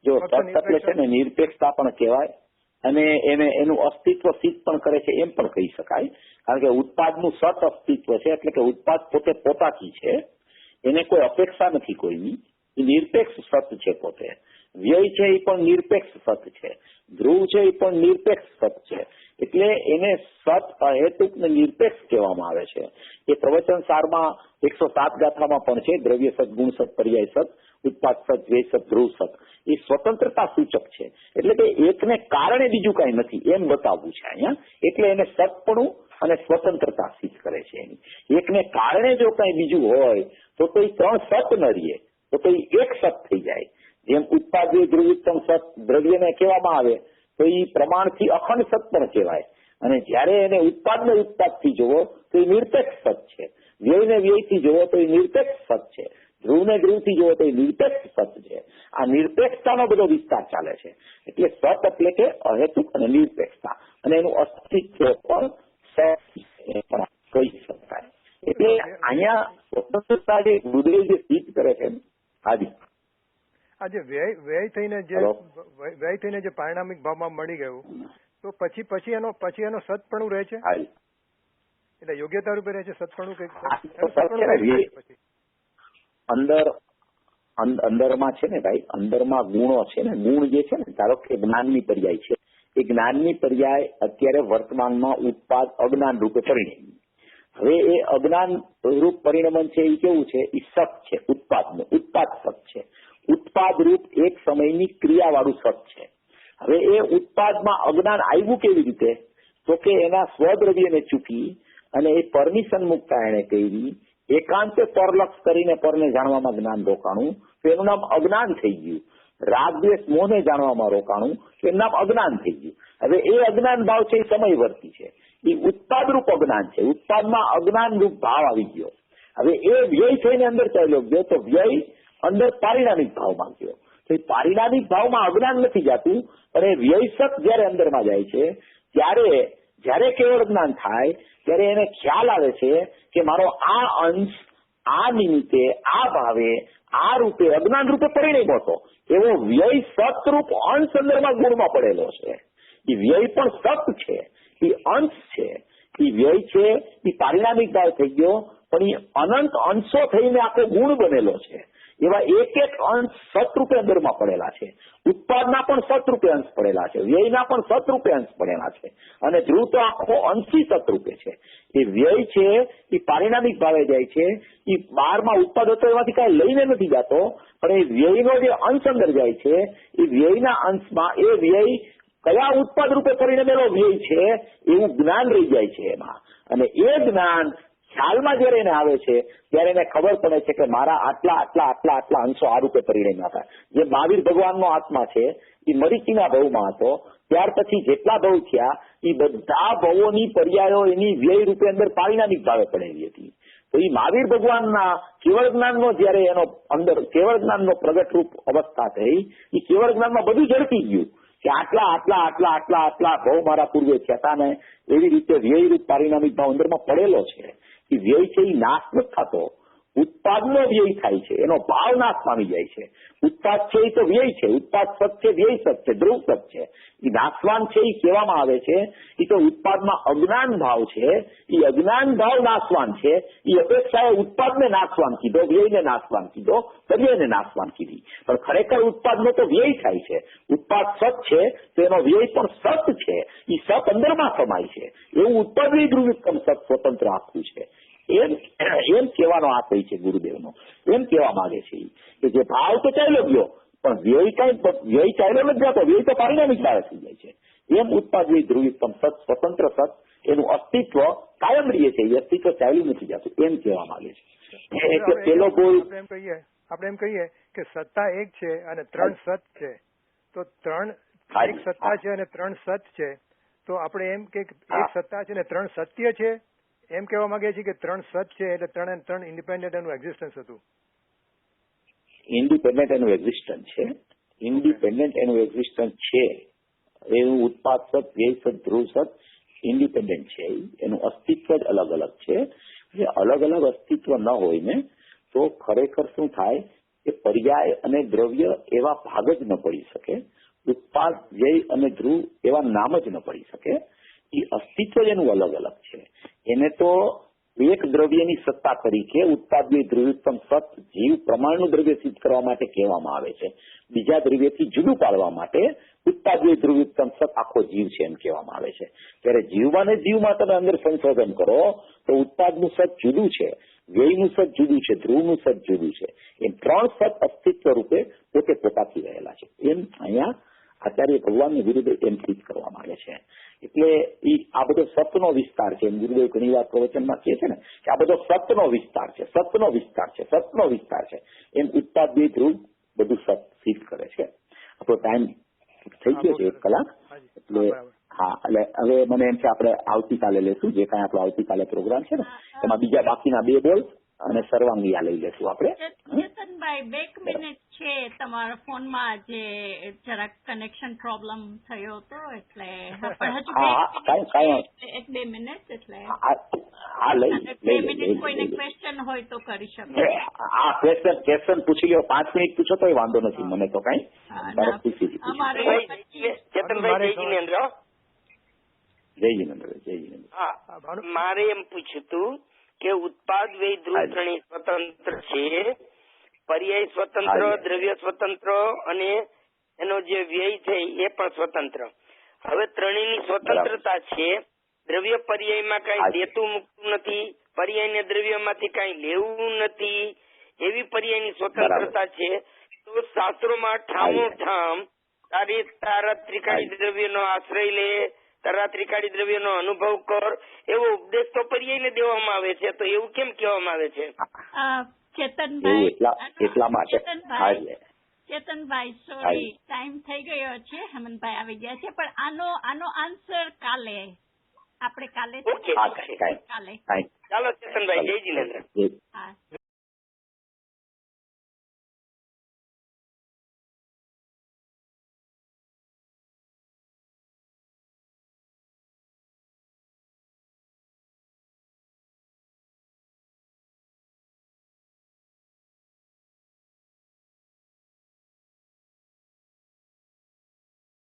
જો સત એટલે છે ને નિરપેક્ષતા પણ કહેવાય, અને એને એનું અસ્તિત્વ સિદ્ધ પણ કરે છે એમ પણ કહી શકાય. કારણ કે ઉત્પાદનું સત અસ્તિત્વ છે, એટલે કે ઉત્પાદ પોતે પોતાથી છે, એને કોઈ અપેક્ષા નથી કોઈની, એ નિરપેક્ષ સત છે પોતે. વ્યય છે એ પણ નિરપેક્ષ સત છે, ધ્રુવ છે એ પણ નિરપેક્ષ સત છે. એટલે એને સત અહેતુક ને નિરપેક્ષ કહેવામાં આવે છે. એ પ્રવચન સારમાં 107 ગાથામાં પણ છે. દ્રવ્ય સત, ગુણ સત, પર્યાય સત, ઉત્પાદ સત, વ્યય સત, ધ્રુવ સત. એ સ્વતંત્રતા સૂચક છે, એટલે કે એકને કારણે બીજું કઈ નથી એમ બતાવવું છે અહીંયા. એટલે એને સતપણું અને સ્વતંત્રતા સિદ્ધ કરે છે એની. એકને કારણે જો કઈ બીજું હોય તો એ ત્રણ સત ન રહીએ, તો એ એક સત થઈ જાય. જેમ ઉત્પાદ ધ્રુવિત્તમ સત દ્રવ્યને કહેવામાં આવે તો એ પ્રમાણથી અખંડ સત પણ કહેવાય. અને જયારે એને ઉત્પાદને ઉત્પાદથી જોવો તો એ નિરપેક્ષ સત છે, વ્યયને વ્યયથી જોવો તો એ નિરપેક્ષ સત છે, ધ્રુવને ધ્રુવથી જોવો તો એ નિરપેક્ષ સત છે. આ નિરપેક્ષતાનો બધો વિસ્તાર ચાલે છે. એટલે સત એટલે કે અહેતુક અને નિરપેક્ષતા, અને એનું અસ્તિત્વ પણ સત કહી શકાય. એટલે અહીંયા સ્વતંત્રતા જે ગુરુદેવ જે સિદ્ધ કરે છે. હાજી, આજે વ્યય થઈને જે પારિણામિક ભાવમાં મળી ગયું તો પછી એનો સતપણું રહે છે, એટલે યોગ્યતા રૂપે રહે છે સતપણું. અંદરમાં છે ને ભાઈ, અંદરમાં ગુણો છે ને, ગુણ જે છે ને, ધારો કે જ્ઞાનની પર્યાય છે, એ જ્ઞાનની પર્યાય અત્યારે વર્તમાનમાં ઉત્પાદ અજ્ઞાન રૂપે પરિણમી. હવે એ અજ્ઞાન રૂપ પરિણમન છે એ કેવું છે? એ સત છે, ઉત્પાદનું. ઉત્પાદ સત છે, ઉત્પાદ રૂપ એક સમયની ક્રિયાવાળું સત છે. હવે એ ઉત્પાદમાં અજ્ઞાન આવ્યું કેવી રીતે? તો કે એના સ્વદ્રવ્યને ચૂકી અને એ પરમિશન મુક્તા એને કરી, એકાંતે પરલક્ષ કરીને પરને જાણવામાં જ્ઞાન રોકાણું, તો એનું નામ અજ્ઞાન થઈ ગયું. રાગ દ્વેષ મોહને જાણવામાં રોકાણું, તો એનું નામ અજ્ઞાન થઈ ગયું. હવે એ અજ્ઞાન ભાવ છે એ સમયવર્તી છે, એ ઉત્પાદ રૂપ અજ્ઞાન છે. ઉત્પાદમાં અજ્ઞાન રૂપ ભાવ આવી ગયો. હવે એ વ્યય થઈને અંદર ચાલ્યો ગયો, તો વ્યય અંદર પારિણામિક ભાવમાં ગયો. તો એ પારિણામિક ભાવમાં અજ્ઞાન નથી જતું, પણ એ વ્યયસત જયારે અંદરમાં જાય છે જ્યારે કેવળ જ્ઞાન થાય ત્યારે એને ખ્યાલ આવે છે કે મારો આ અંશ આ નિમિત્તે આ ભાવે આ રૂપે અજ્ઞાન રૂપે પરિણમ્યો હતો, એવો વ્યય સતરૂપ અંશ અંદરમાં ગુણમાં પડેલો છે. એ વ્યય પણ સત છે, એ અંશ છે, એ વ્યય છે એ પારિણામિક ભાવ થઈ ગયો, પણ એ અનંત અંશો થઈને આખો ગુણ બનેલો છે. એવા એક એક અંશ સતરૂપે અંદરમાં પડેલા છે. ઉત્પાદના પણ સતરૂપે અંશ પડેલા છે, વ્યયના પણ સતરૂપે અંશ પડેલા છે, અને ધ્રુવ તો આખો અંશી સતરૂપે છે. એ વ્યય છે એ પારિણામિક ભાવે જાય છે, એ 12માં ઉત્પાદ હતો એમાંથી કઈ લઈને નથી જતો, પણ એ વ્યયનો જે અંશ અંદર જાય છે એ વ્યયના અંશમાં એ વ્યય કયા ઉત્પાદ રૂપે પરિણમેલો વ્યય છે એવું જ્ઞાન રહી જાય છે એમાં. અને એ જ્ઞાન ખ્યાલમાં જયારે એને આવે છે ત્યારે એને ખબર પડે છે કે મારા આટલા આટલા આટલા આટલા અંશો આ રૂપે પરિણમ્યા હતા. જે મહાવીર ભગવાનનો આત્મા છે એ મરીચીના ભવમાં હતો, ત્યાર પછી જેટલા ભવ થયા એ બધા ભવોની પર્યાયો એની વ્યય રૂપે અંદર પારિણામિક ભાવે પડેલી હતી. તો એ મહાવીર ભગવાનના કેવળ જ્ઞાનનો જયારે એનો અંદર કેવળ જ્ઞાનનો પ્રગટ રૂપ અવસ્થા થઈ, એ કેવળ જ્ઞાનમાં બધું ઝડપી ગયું કે આટલા આટલા આટલા આટલા આટલા ભવ મારા પૂર્વે થયા ને એવી રીતે વ્યય રૂપ પારિણામિક ભાવ અંદરમાં પડેલો છે. એ વ્યય છે એ નાશ નથી થતો, ઉત્પાદનો વ્યય થાય છે, એનો ભાવ નાશ પામી જાય છે. ઉત્પાદ છે એ તો વ્યય છે, ઉત્પાદ સત છે, વ્યય સત છે, ધ્રુવ સત છે. એ નાશવાન છે એ કહેવામાં આવે છે એ તો ઉત્પાદમાં અજ્ઞાન ભાવ છે, એ અજ્ઞાન ભાવ નાશવાન છે. એ અપેક્ષાએ ઉત્પાદને નાશવાન કીધો, વ્યયને નાશવાન કીધો, પર્યાયને નાશવાન કીધી. પણ ખરેખર ઉત્પાદનો તો વ્યય થાય છે. ઉત્પાદ સત છે તો એનો વ્યય પણ સત છે, એ સત અંદરમાં સમાય છે. એવું ઉત્પાદ ધ્રુવિતમ સત સ્વતંત્ર આખું છે. એમ કહેવાનો આશય છે ગુરુદેવનો. એમ કહેવા માંગે છે કે જે ભાવ તો ચાલ્યો ગયો પણ વ્યય ચાલ્યો નથી જતો, વ્યય તો પારિણામિક ભાવે થઈ જાય છે. એમ ઉત્પાદ ધ્રુવિતમ સત સ્વતંત્ર સત એનું અસ્તિત્વ કાયમ રહે છે, એ અસ્તિત્વ ચાલ્યું નથી જતું એમ કહેવા માંગે છે. એટલે પેલો ગોળ આપણે એમ કહીએ કે સત્તા એક છે અને 3 સત છે, તો 3 એક સત્તા છે અને 3 સત છે, તો આપણે એમ કે એક સત્તા છે અને 3 સત્ય છે એમ કહેવા માંગે છે કે 3 સત છે એટલે 3 અને 3 ઇન્ડિપેન્ડન્ટ એનું એક્ઝિસ્ટન્સ હતું. ઇન્ડિપેન્ડન્ટ એનું એક્ઝિસ્ટન્સ છે, ઇન્ડિપેન્ડન્ટ એનું એક્ઝિસ્ટન્સ છે. એવું ઉત્પાદ સત, વ્યય સત, ધ્રુવ સત ઇન્ડિપેન્ડન્ટ છે, એનું અસ્તિત્વ જ અલગ અલગ છે. જે અલગ અલગ અસ્તિત્વ ન હોય ને તો ખરેખર શું થાય કે પર્યાય અને દ્રવ્ય એવા ભાગ જ ન પડી શકે, ઉત્પાદ, વ્યય અને ધ્રુવ એવા નામ જ ન પડી શકે. એ અસ્તિત્વ જ એનું અલગ અલગ છે. એને તો એક દ્રવ્યની સત્તા તરીકે ઉત્પાદ ધ્રુવિતમ સત જીવ પ્રમાણનું દ્રવ્ય સિદ્ધ કરવા માટે કહેવામાં આવે છે. બીજા દ્રવ્યથી જુદું પાડવા માટે ઉત્પાદ ધ્રુવિતમ સત આખો જીવ છે એમ કહેવામાં આવે છે. ત્યારે જીવમાં ને જીવમાં તમે અંદર સંશોધન કરો તો ઉત્પાદનું સત જુદું છે, વ્યયનું સત જુદું છે, ધ્રુવનું સત જુદું છે. એમ 3 સત અસ્તિત્વ રૂપે પોતે પોતાથી રહેલા છે. એમ અહીંયા આચાર્ય ભગવાનની ગુરુદેવ એમ સિદ્ધ કરવા માંગે છે. એટલે આ બધો સતનો વિસ્તાર છે. એમ ગુરુદેવ ઘણી વાર પ્રવચનમાં કહે છે ને કે આ બધો સતનો વિસ્તાર છે, સતનો વિસ્તાર છે, સતનો વિસ્તાર છે. એમ ઉત્પાદ ધ્રુવ બધું સત સિદ્ધ કરે છે. આપણો ટાઈમ થઈ ગયો છે 1 કલાક. એટલે હા, એટલે હવે મને એમ છે આપણે આવતીકાલે લેશું, જે કાંઈ આપણો આવતીકાલે પ્રોગ્રામ છે ને એમાં બીજા બાકીના 2 બોલ અને સર્વાંગી આ લઈ લેશું આપણે. ચેતનભાઈ 2 મિનિટ છે તમારા ફોનમાં જે જરાક કનેક્શન પ્રોબ્લેમ થયો હતો એટલે હજુ 2 મિનિટ એટલે હા લઈ 2 મિનિટ કોઈને ક્વેશ્ચન હોય તો કરી શકો. હા, ક્વેશ્ચન પૂછી લ્યો. 5 મિનિટ પૂછો તો વાંધો નથી, મને તો કઈ ચેતનભાઈ જય જીનેન્દ્ર. જય જીનેન્દ્ર. જય જીનેન્દ્ર. હા, મારે એમ પૂછ્યું હતું કે ઉત્પાદ વ્યય ધ્રુવ ત્રણેય સ્વતંત્ર છે, પર્યાય સ્વતંત્ર, દ્રવ્ય સ્વતંત્ર અને એનો જે વ્યય છે એ પણ સ્વતંત્ર. હવે ત્રણેયની સ્વતંત્રતા છે, દ્રવ્ય પર્યાયમાં કઈ દેતું મુકતું નથી, પર્યાય ને દ્રવ્યમાંથી કઈ લેવું નથી, એવી પર્યાયની સ્વતંત્રતા છે. તો શાસ્ત્રોમાં ઠામ તારા ત્રિકાળી દ્રવ્યનો આશ્રય લે, તારા ત્રિકાળી દ્રવ્યનો અનુભવ કર, એવો ઉપદેશ તો પર્યાયને દેવામાં આવે છે. તો એવું કેમ કહેવામાં આવે છે? ચેતનભાઈ સોરી, ટાઈમ થઈ ગયો છે, હેમંતભાઈ આવી ગયા છે, પણ આનો આન્સર કાલે આપણે કાલે ચાલો ચેતનભાઈ, જય જીનેન્દ્ર.